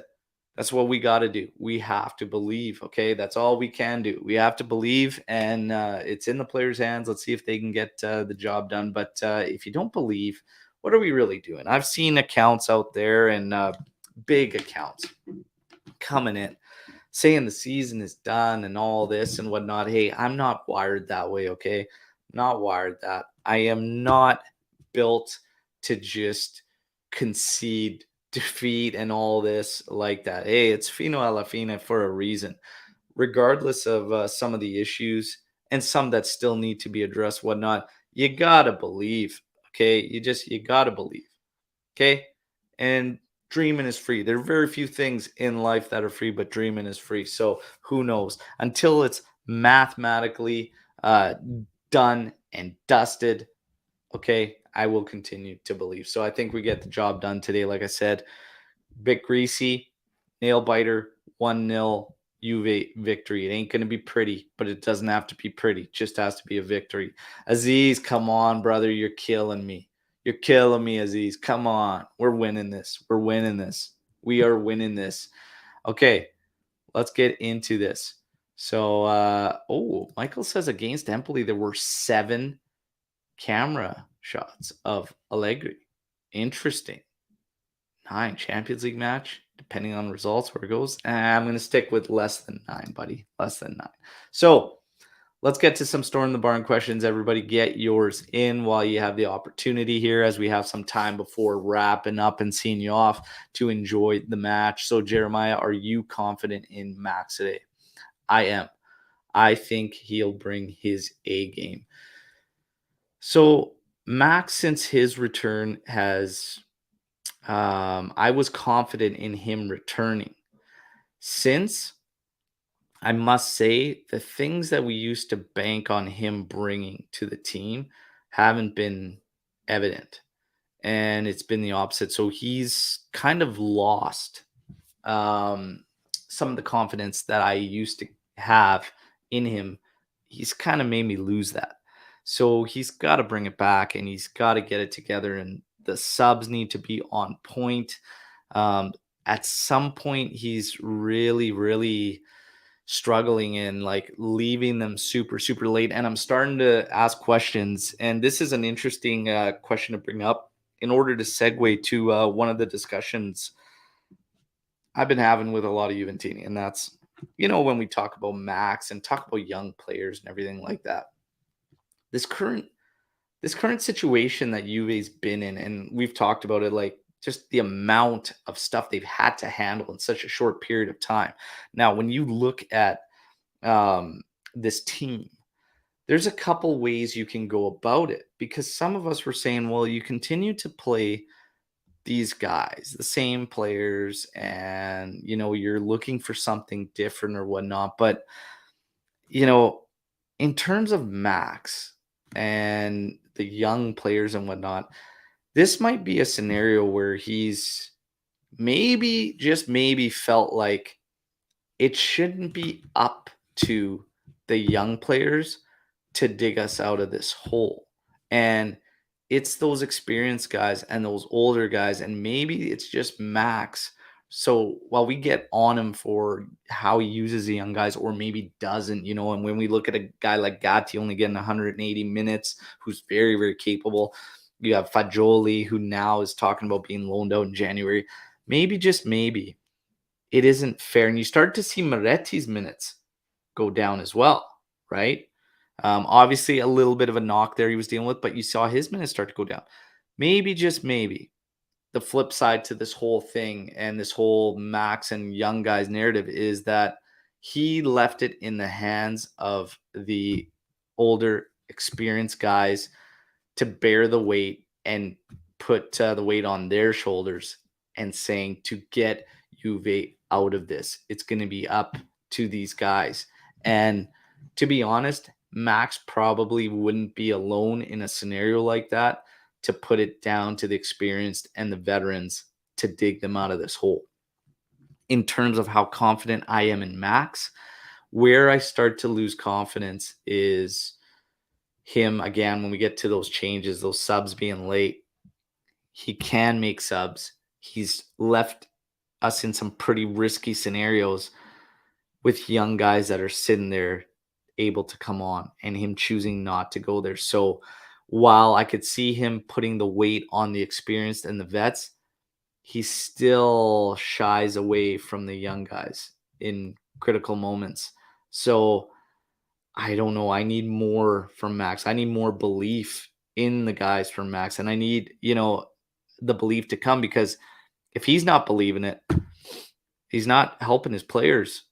that's what we got to do. We have to believe, okay? That's all we can do. We have to believe, and it's in the players' hands. Let's see if they can get the job done. But if you don't believe, what are we really doing? I've seen accounts out there, and big accounts coming in saying the season is done and all this and whatnot. Hey, I'm not wired that way, okay? Not wired that. I am not built to just concede defeat and all this like that. Hey, it's fino alla fine for a reason. Regardless of some of the issues and some that still need to be addressed, whatnot, you gotta believe. Okay, you gotta believe. Okay, and dreaming is free. There are very few things in life that are free, but dreaming is free. So who knows? Until it's mathematically done and dusted, okay, I will continue to believe. So I think we get the job done today. Like I said, bit greasy, nail biter, 1-0 Juve victory. It ain't going to be pretty, but it doesn't have to be pretty. It just has to be a victory. Aziz, come on, brother. You're killing me. You're killing me, Aziz. Come on. We're winning this. We're winning this. We are winning this. Okay, let's get into this. So, Michael says against Empoli, there were 7 camera shots of Allegri Interesting. 9 Champions League match, depending on results, where it goes. I'm going to stick with less than 9, buddy. Less than 9. So let's get to some Storm the Barn questions. Everybody get yours in while you have the opportunity here, as we have some time before wrapping up and seeing you off to enjoy the match. So, Jeremiah, are you confident in Max today? I am. I think he'll bring his A game. So, Max, since his return, has I was confident in him returning. Since, I must say, the things that we used to bank on him bringing to the team haven't been evident, and it's been the opposite. So he's kind of lost some of the confidence that I used to have in him. He's kind of made me lose that. So he's got to bring it back, and he's got to get it together, and the subs need to be on point. At some point, he's really struggling and like leaving them super late. And I'm starting to ask questions. And this is an interesting question to bring up in order to segue to one of the discussions I've been having with a lot of Juventini. And that's, when we talk about Max and talk about young players and everything like that. This current situation that Juve's been in, and we've talked about it, like just the amount of stuff they've had to handle in such a short period of time. Now, when you look at this team, there's a couple ways you can go about it, because some of us were saying, well, you continue to play these guys, the same players, and, you're looking for something different or whatnot. But, in terms of Max and the young players and whatnot, this might be a scenario where he's maybe, just maybe, felt like it shouldn't be up to the young players to dig us out of this hole. And it's those experienced guys and those older guys, and maybe it's just Max. So while we get on him for how he uses the young guys, or maybe doesn't, and when we look at a guy like Gatti only getting 180 minutes, who's very capable, you have Fagioli, who now is talking about being loaned out in January. Maybe, just maybe, it isn't fair. And you start to see Moretti's minutes go down as well, right? Obviously, a little bit of a knock there he was dealing with, but you saw his minutes start to go down. Maybe, just maybe, the flip side to this whole thing and this whole Max and young guys narrative is that he left it in the hands of the older, experienced guys to bear the weight and put the weight on their shoulders, and saying, to get Juve out of this, it's going to be up to these guys. And to be honest, Max probably wouldn't be alone in a scenario like that, to put it down to the experienced and the veterans to dig them out of this hole. In terms of how confident I am in Max, where I start to lose confidence is him, again, when we get to those changes, those subs being late. He can make subs. He's left us in some pretty risky scenarios with young guys that are sitting there able to come on, and him choosing not to go there. So while I could see him putting the weight on the experienced and the vets, he still shies away from the young guys in critical moments. So I don't know. I need more from Max. I need more belief in the guys from Max, and I need, the belief to come, because if he's not believing it, he's not helping his players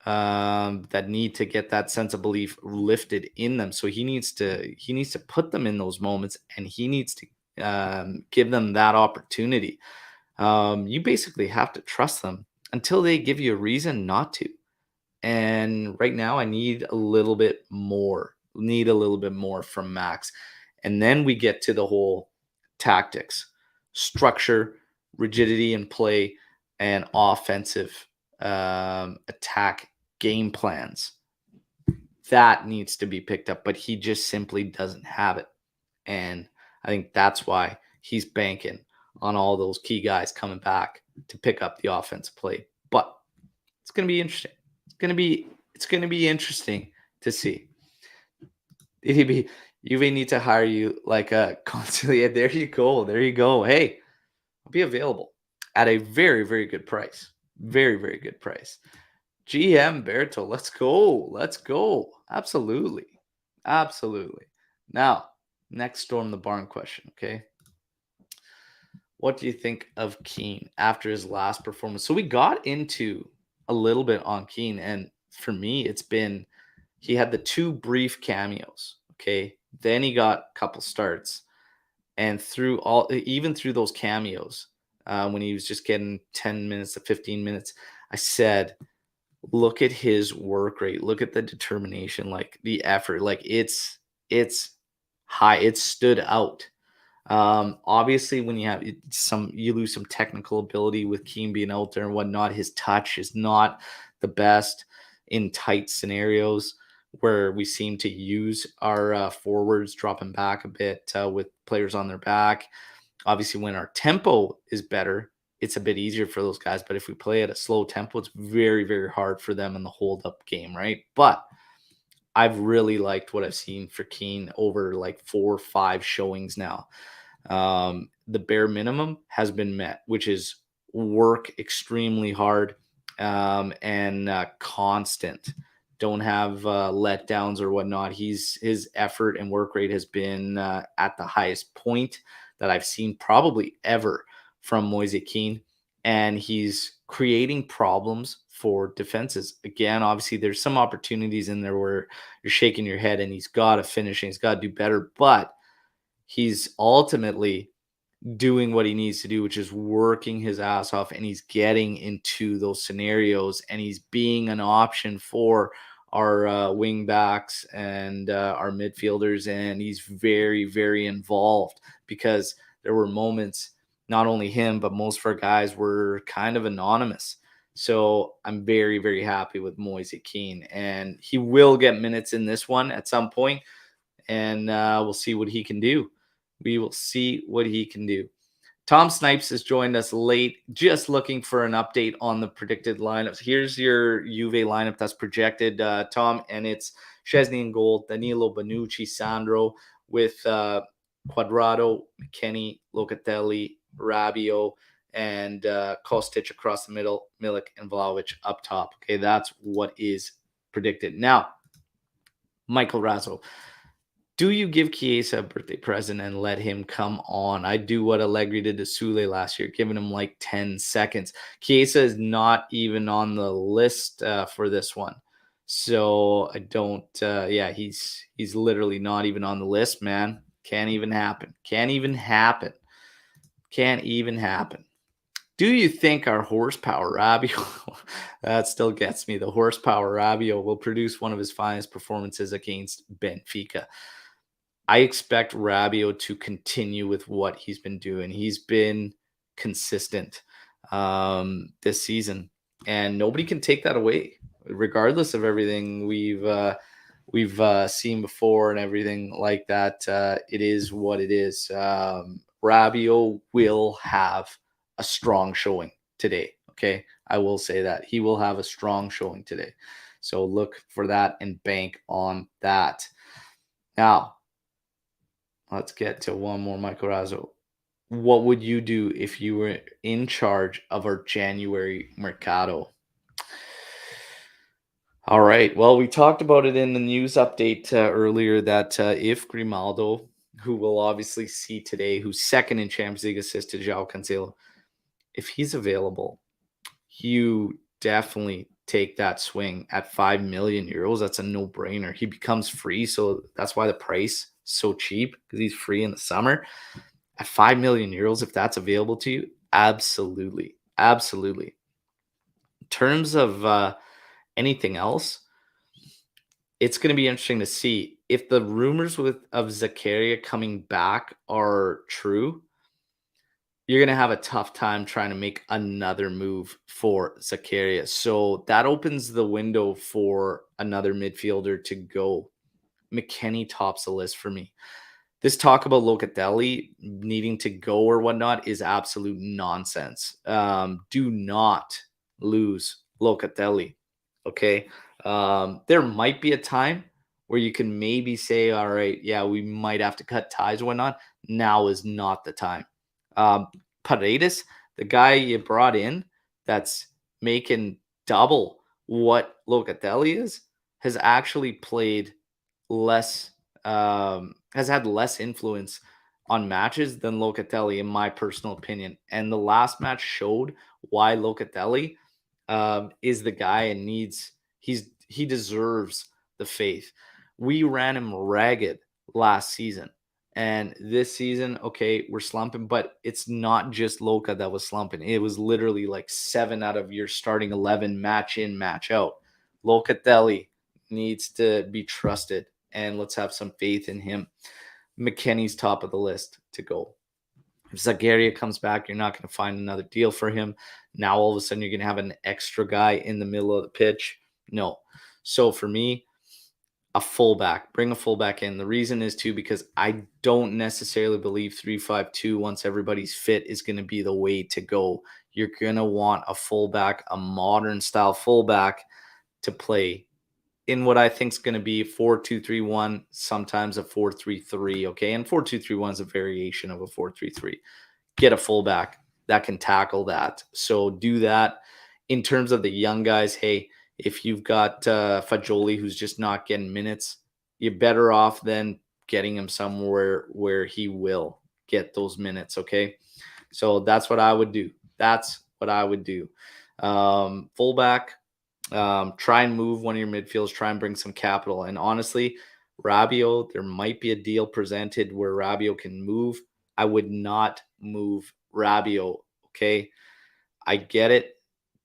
that need to get that sense of belief lifted in them. So he needs to put them in those moments, and he needs to give them that opportunity. You basically have to trust them until they give you a reason not to. And right now, I need a little bit more. From Max. And then we get to the whole tactics, structure, rigidity in play, and offensive attack game plans. That needs to be picked up, but he just simply doesn't have it. And I think that's why he's banking on all those key guys coming back to pick up the offensive play. But it's going to be interesting. It's going to be interesting to see. Juve need to hire you like a constantly. There you go. There you go. Hey, I'll be available at a very, very good price. Very, very good price. GM Berto, let's go. Let's go. Absolutely. Absolutely. Now, next Storm the Barn question, okay? What do you think of Kean after his last performance? So we got into a little bit on Kean, and for me, it's been he had the two brief cameos, okay? Then he got a couple starts, and through all, even through those cameos, when he was just getting 10 minutes to 15 minutes, I said, look at his work rate, look at the determination, like the effort, like it's high, it stood out. Obviously, when you have you lose some technical ability with Kean being out there and whatnot. His touch is not the best in tight scenarios where we seem to use our forwards dropping back a bit with players on their back. Obviously, when our tempo is better, it's a bit easier for those guys. But if we play at a slow tempo, it's very, very hard for them in the hold up game, right? But I've really liked what I've seen for Kean over like 4 or 5 showings now. The bare minimum has been met, which is work extremely hard and constant. Don't have letdowns or whatnot. His effort and work rate has been at the highest point that I've seen probably ever from Moise Kean, and he's creating problems for defenses. Again, obviously, there's some opportunities in there where you're shaking your head, and he's got to finish, and he's got to do better, but he's ultimately doing what he needs to do, which is working his ass off, and he's getting into those scenarios, and he's being an option for our wing backs and our midfielders, and he's very, very involved because there were moments, not only him, but most of our guys were kind of anonymous. So I'm very, very happy with Moise Kean, and he will get minutes in this one at some point, and we'll see what he can do. We will see what he can do. Tom Snipes has joined us late, just looking for an update on the predicted lineups. Here's your Juve lineup that's projected, Tom, and it's Szczesny in goal, Danilo, Bonucci, Sandro, with Quadrado, McKennie, Locatelli, Rabiot, and Kostic across the middle, Milik and Vlahovic up top. Okay, that's what is predicted. Now, Michael Razzo. Do you give Chiesa a birthday present and let him come on? I do what Allegri did to Sule last year, giving him like 10 seconds. Chiesa is not even on the list for this one. So I don't, he's literally not even on the list, man. Can't even happen. Can't even happen. Can't even happen. Do you think our horsepower Rabiot, that still gets me, the horsepower Rabiot will produce one of his finest performances against Benfica? I expect Rabiot to continue with what he's been doing. He's been consistent this season, and nobody can take that away, regardless of everything we've seen before and everything like that. It is what it is. Rabiot will have a strong showing today. Okay, I will say that he will have a strong showing today. So look for that and bank on that. Now, let's get to one more, Michael Razzo. What would you do if you were in charge of our January Mercato? All right. Well, we talked about it in the news update earlier that if Grimaldo, who we'll obviously see today, who's second in Champions League assist to João Cancelo, if he's available, you definitely take that swing at 5 million euros. That's a no-brainer. He becomes free, so that's why the price is so cheap, because he's free in the summer. At 5 million euros, if that's available to you, absolutely. Absolutely. In terms of anything else, it's going to be interesting to see if the rumors of Zakaria coming back are true. You're going to have a tough time trying to make another move for Zakaria. So that opens the window for another midfielder to go. McKennie tops the list for me. This talk about Locatelli needing to go or whatnot is absolute nonsense. Do not lose Locatelli, okay? There might be a time where you can maybe say, all right, yeah, we might have to cut ties or whatnot. Now is not the time. Paredes, the guy you brought in that's making double what Locatelli is, has actually played less, has had less influence on matches than Locatelli, in my personal opinion. And the last match showed why Locatelli is the guy and he deserves the faith. We ran him ragged last season. And this season, okay, we're slumping, but it's not just Loca that was slumping. It was literally like 7 out of your starting 11 match in, match out. Locatelli needs to be trusted, and let's have some faith in him. McKennie's top of the list to go. If Zagaria comes back, you're not going to find another deal for him. Now, all of a sudden, you're going to have an extra guy in the middle of the pitch. No. So for me, a fullback, bring a fullback in. The reason is too, because I don't necessarily believe 3-5-2 once everybody's fit is going to be the way to go. You're going to want a fullback, a modern style fullback to play in what I think is going to be 4-2-3-1, sometimes a 4-3-3, okay? And 4-2-3-1 is a variation of a 4-3-3. Get a fullback that can tackle that. So do that. In terms of the young guys, hey, if you've got Fagioli who's just not getting minutes, you're better off than getting him somewhere where he will get those minutes, okay? So that's what I would do. Fullback, try and move one of your midfielders, try and bring some capital. And honestly, Rabiot, there might be a deal presented where Rabiot can move. I would not move Rabiot, okay? I get it.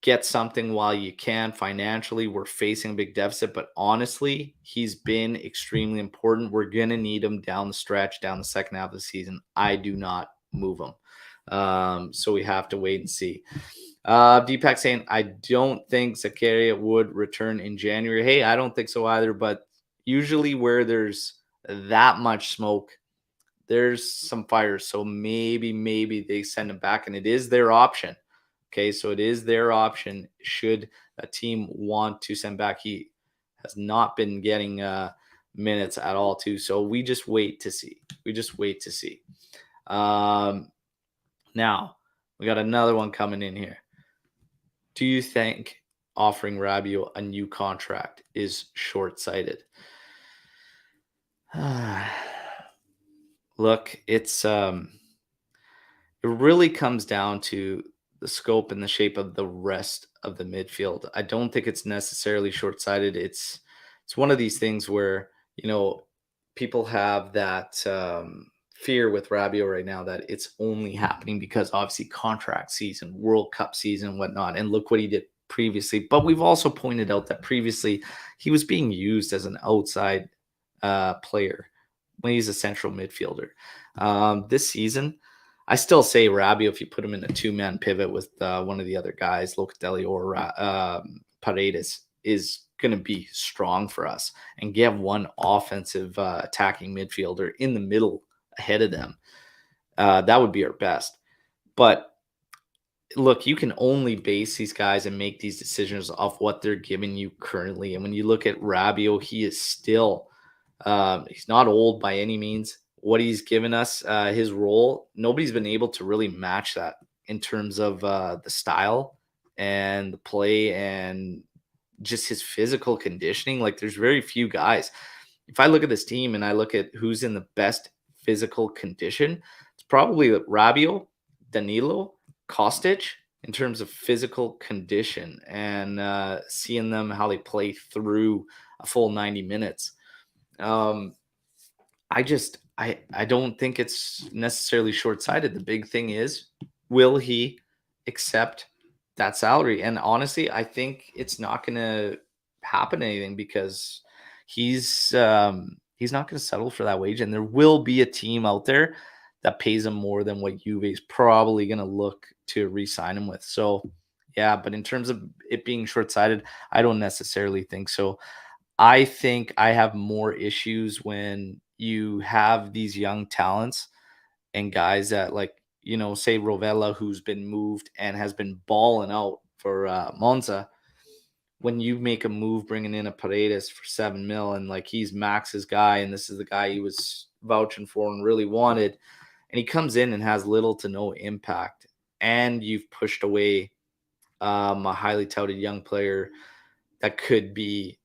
Get something while you can. Financially, we're facing a big deficit, but honestly, he's been extremely important. We're going to need him down the stretch, down the second half of the season. I do not move him. So we have to wait and see. Deepak saying, I don't think Zakaria would return in January. Hey, I don't think so either, but usually where there's that much smoke, there's some fire. So maybe they send him back, and it is their option. Okay, so it is their option should a team want to send back. He has not been getting minutes at all, too. So we just wait to see. Now, we got another one coming in here. Do you think offering Rabiot a new contract is short-sighted? Look, it really comes down to the scope and the shape of the rest of the midfield. I don't think it's necessarily short-sighted. It's one of these things where, people have that fear with Rabiot right now that it's only happening because obviously contract season, World Cup season, whatnot. And look what he did previously. But we've also pointed out that previously he was being used as an outside player when he's a central midfielder. This season, I still say Rabiot, if you put him in a two-man pivot with one of the other guys, Locatelli or Paredes, is going to be strong for us and get one offensive attacking midfielder in the middle ahead of them. That would be our best. But look, you can only base these guys and make these decisions off what they're giving you currently. And when you look at Rabiot, he is still he's not old by any means. What he's given us, his role, nobody's been able to really match that in terms of the style and the play and just his physical conditioning. Like, there's very few guys. If I look at this team and I look at who's in the best physical condition, it's probably Rabiot, Danilo, Kostic in terms of physical condition and seeing them, how they play through a full 90 minutes. I don't think it's necessarily short-sighted. The big thing is, will he accept that salary? And honestly, I think it's not going to happen anything because he's not going to settle for that wage. And there will be a team out there that pays him more than what Juve is probably going to look to re-sign him with. So, yeah, but in terms of it being short-sighted, I don't necessarily think so. I think I have more issues when you have these young talents and guys that, like, say Rovella, who's been moved and has been balling out for Monza. when you make a move bringing in a Paredes for 7 mil and like he's Max's guy and this is the guy he was vouching for and really wanted, and he comes in and has little to no impact, and you've pushed away a highly touted young player that could be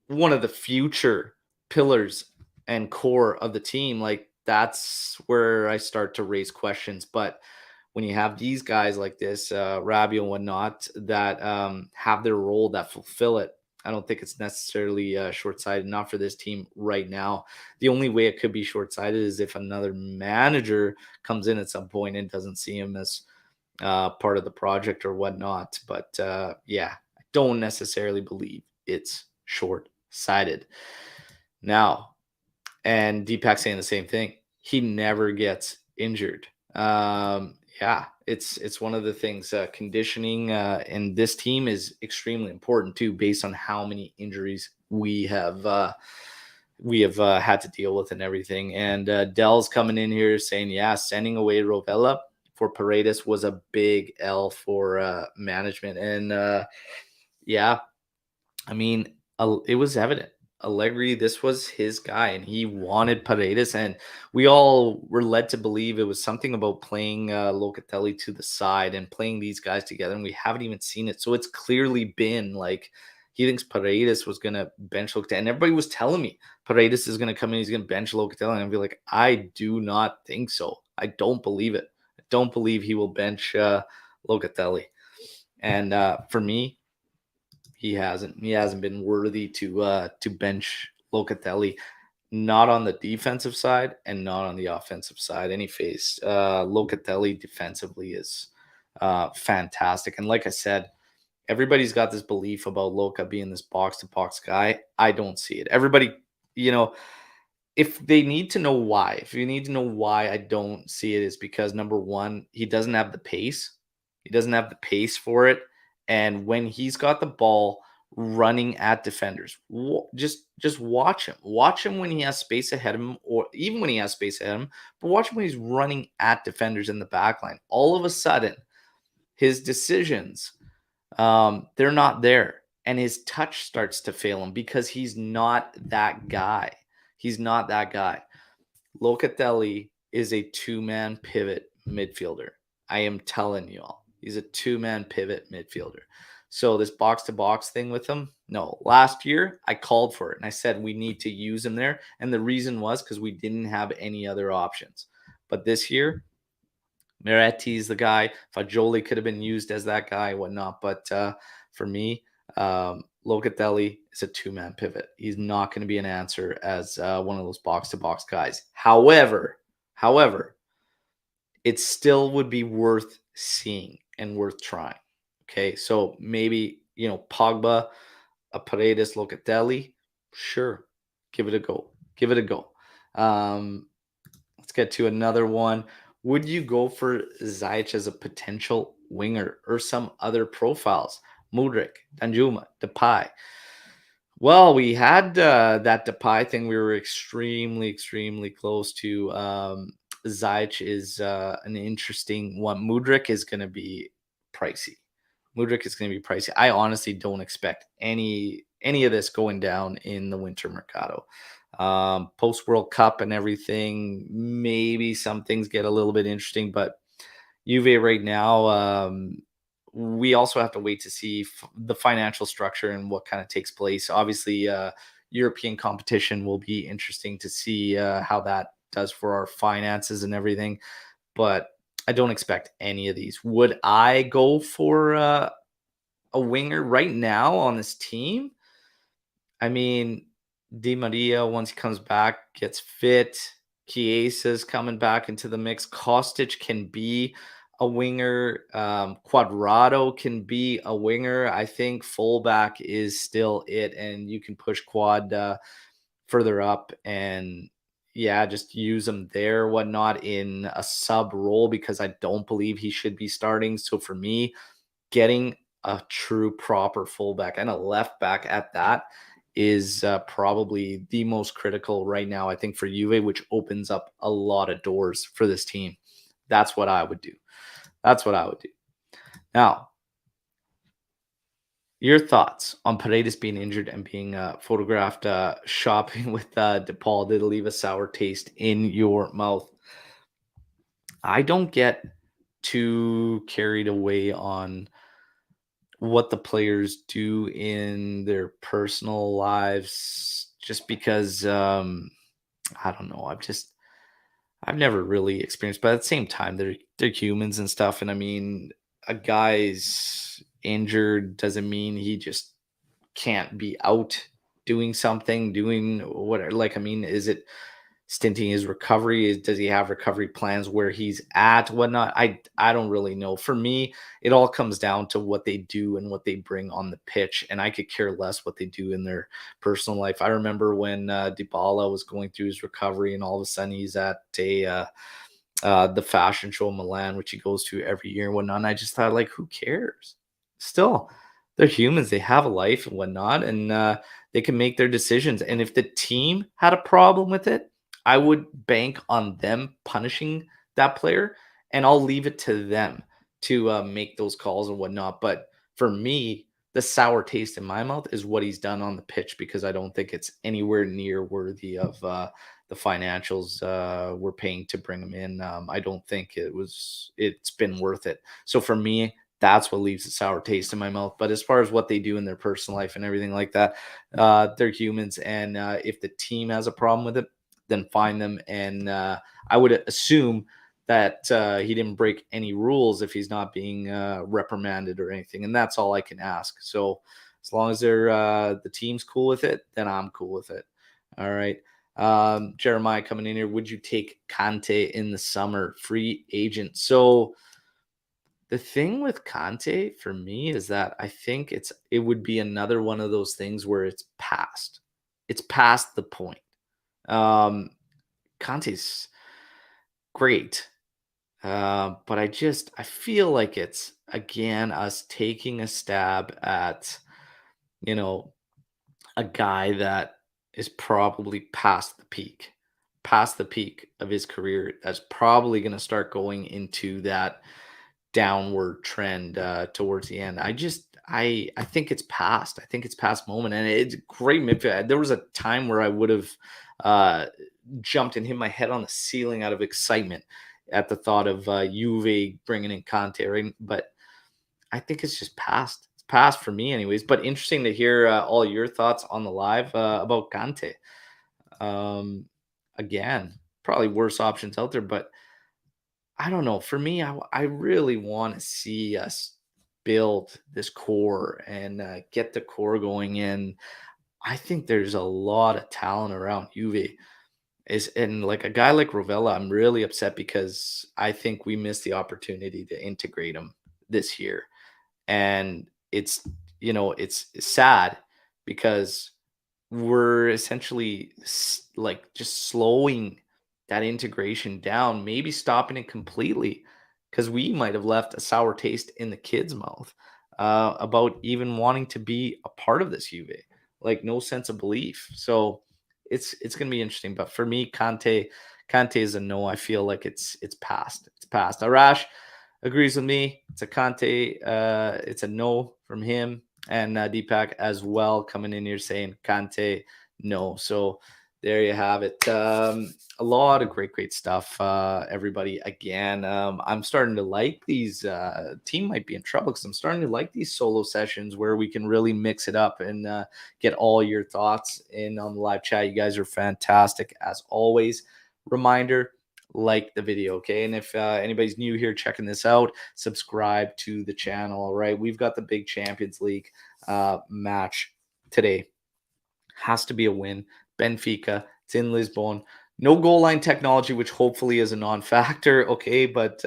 one of the future pillars and core of the team, like that's where I start to raise questions. But when you have these guys like this, Rabiot and whatnot, that have their role, that fulfill it, I don't think it's necessarily short-sighted, not for this team right now. The only way it could be short-sighted is if another manager comes in at some point and doesn't see him as part of the project or whatnot. But yeah, I don't necessarily believe it's short-sighted. Now, and Deepak saying the same thing. He never gets injured. Yeah, it's one of the things. Conditioning in this team is extremely important too, based on how many injuries we have had to deal with and everything. And Dell's coming in here saying, yeah, sending away Rovella for Paredes was a big L for management. And yeah, I mean, it was evident. Allegri, this was his guy, and he wanted Paredes, and we all were led to believe it was something about playing Locatelli to the side and playing these guys together, and we haven't even seen it. So it's clearly been like he thinks Paredes was going to bench Locatelli, and everybody was telling me Paredes is going to come in, he's going to bench Locatelli, and I'd be like, I do not think so. I don't believe it. I don't believe he will bench Locatelli. And for me, he hasn't been worthy to bench Locatelli, not on the defensive side and not on the offensive side. Any phase, Locatelli defensively is fantastic. And like I said, everybody's got this belief about Luca being this box to box guy. I don't see it. Everybody, if they need to know why, if you need to know why I don't see it, is because number one, he doesn't have the pace. He doesn't have the pace for it. And when he's got the ball running at defenders, just watch him. Watch him when he has space ahead of him, or even when he has space ahead of him, but watch him when he's running at defenders in the back line. All of a sudden, his decisions, they're not there. And his touch starts to fail him because he's not that guy. He's not that guy. Locatelli is a two-man pivot midfielder. I am telling you all. He's a two-man pivot midfielder. So this box-to-box thing with him, no. Last year, I called for it, and I said we need to use him there. And the reason was because we didn't have any other options. But this year, Meretti's the guy. Fagioli could have been used as that guy, whatnot. But for me, Locatelli is a two-man pivot. He's not going to be an answer as one of those box-to-box guys. However, it still would be worth seeing and worth trying. Okay, so maybe, Pogba, a Paredes, Locatelli, sure, give it a go. Give it a go. Let's get to another one. Would you go for Ziyech as a potential winger or some other profiles? Mudryk, Danjuma, Depay. Well, we had that Depay thing. We were extremely, extremely close to. Ziyech is an interesting one. Mudryk is going to be pricey. I honestly don't expect any of this going down in the winter Mercato. Post World Cup and everything, maybe some things get a little bit interesting, but Juve right now, we also have to wait to see the financial structure and what kind of takes place. Obviously, European competition will be interesting to see how that does for our finances and everything, but I don't expect any of these. Would I go for a winger right now on this team? I mean, Di Maria, once he comes back, gets fit. Chiesa's coming back into the mix. Kostic can be a winger. Quadrado can be a winger. I think fullback is still it, and you can push Quad further up and just use him there, whatnot, in a sub role, because I don't believe he should be starting. So for me, getting a true proper fullback and a left back at that is probably the most critical right now, I think, for Juve, which opens up a lot of doors for this team. That's what I would do. Now, Your thoughts on Paredes being injured and being photographed shopping with DePaul? Did it leave a sour taste in your mouth? I don't get too carried away on what the players do in their personal lives just because I don't know. I've never really experienced, but at the same time, they're humans and stuff. And I mean, a guy's injured doesn't mean he just can't be out doing something, doing whatever. Like, I mean, is it stinting his recovery? Does he have recovery plans where he's at, whatnot? I don't really know. For me, it all comes down to what they do and what they bring on the pitch, and I could care less what they do in their personal life. I remember when Dybala was going through his recovery, and all of a sudden he's at the fashion show in Milan, which he goes to every year and whatnot. And I just thought, like, who cares? Still, they're humans. They have a life and whatnot, and they can make their decisions. And if the team had a problem with it, I would bank on them punishing that player, and I'll leave it to them to make those calls and whatnot. But for me, the sour taste in my mouth is what he's done on the pitch, because I don't think it's anywhere near worthy of the financials we're paying to bring him in. I don't think it's been worth it. So for me, that's what leaves a sour taste in my mouth. But as far as what they do in their personal life and everything like that, they're humans. And if the team has a problem with it, then fine them. And I would assume that he didn't break any rules if he's not being reprimanded or anything. And that's all I can ask. So as long as the team's cool with it, then I'm cool with it. All right. Jeremiah coming in here. Would you take Conte in the summer? Free agent. So the thing with Conte for me is that I think it would be another one of those things where it's past. It's past the point. Conte's great. But I feel like it's again us taking a stab at, you know, a guy that is probably past the peak of his career. That's probably going to start going into that downward trend towards the end. I think it's past. I think it's past moment, and it's great midfield. There was a time where I would have uh, jumped and hit my head on the ceiling out of excitement at the thought of Juve bringing in Conte, right? But I think it's just past. It's past for me, anyways. But interesting to hear all your thoughts on the live about Conte. Um, Again, probably worse options out there, but I don't know. For me, I really want to see us build this core and get the core going in. I think there's a lot of talent around Juve. And like a guy like Rovella, I'm really upset because I think we missed the opportunity to integrate him this year. And it's sad because we're essentially like just slowing that integration down, maybe stopping it completely, because we might have left a sour taste in the kid's mouth about even wanting to be a part of this Juve, like no sense of belief. So it's gonna be interesting. But for me, Conte is a no. I feel like it's past. It's past. Arash agrees with me. It's a Conte. It's a no from him, and Deepak as well coming in here saying Conte no. So there you have it. A lot of great stuff. Everybody, again, I'm starting to like these. Team might be in trouble because I'm starting to like these solo sessions where we can really mix it up and get all your thoughts in on the live chat. You guys are fantastic as always. Reminder, like the video, okay? And if anybody's new here checking this out, subscribe to the channel. All right, we've got the big Champions League match today. Has to be a win. Benfica, it's in Lisbon. No goal line technology, which hopefully is a non-factor, okay, but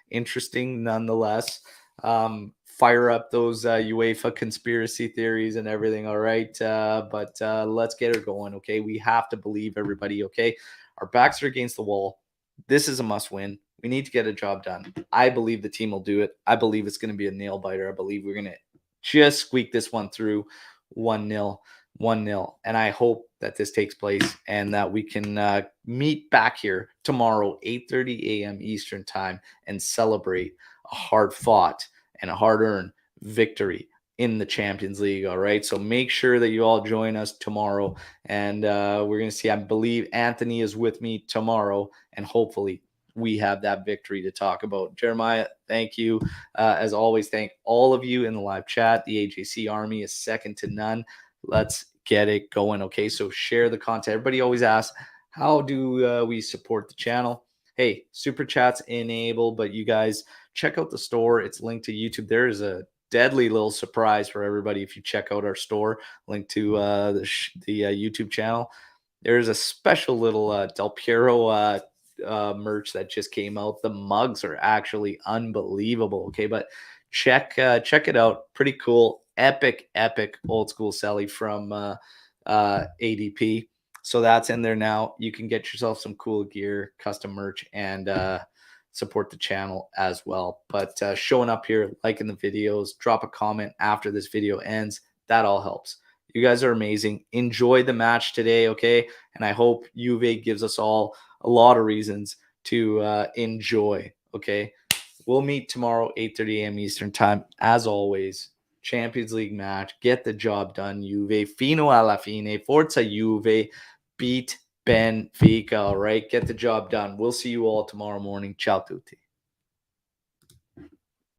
interesting nonetheless. Fire up those UEFA conspiracy theories and everything, all right? But let's get it going, okay? We have to believe everybody, okay? Our backs are against the wall. This is a must-win. We need to get a job done. I believe the team will do it. I believe it's going to be a nail-biter. I believe we're going to just squeak this one through 1-0. 1-0. And I hope that this takes place and that we can meet back here tomorrow, 8:30 a.m. Eastern time, and celebrate a hard-fought and a hard-earned victory in the Champions League. All right. So make sure that you all join us tomorrow. And we're going to see, I believe Anthony is with me tomorrow. And hopefully we have that victory to talk about. Jeremiah, thank you. As always, thank all of you in the live chat. The AJC Army is second to none. Let's get it going. Okay. So share the content. Everybody always asks, how do we support the channel? Hey, super chats enable, but you guys check out the store. It's linked to YouTube. There is a deadly little surprise for everybody if you check out our store, link to the YouTube channel. There's a special little Del Piero merch that just came out. The mugs are actually unbelievable. Okay, but check it out. Pretty cool, epic old school Sally from ADP. So that's in there now. You can get yourself some cool gear, custom merch, and support the channel as well. But showing up here, liking the videos, drop a comment after this video ends. That all helps. You guys are amazing. Enjoy the match today, okay? And I hope Juve gives us all a lot of reasons to enjoy, okay? We'll meet tomorrow, 8:30 a.m. Eastern time. As always, Champions League match. Get the job done, Juve. Fino alla fine. Forza Juve. Beat Benfica, all right? Get the job done. We'll see you all tomorrow morning. Ciao tutti.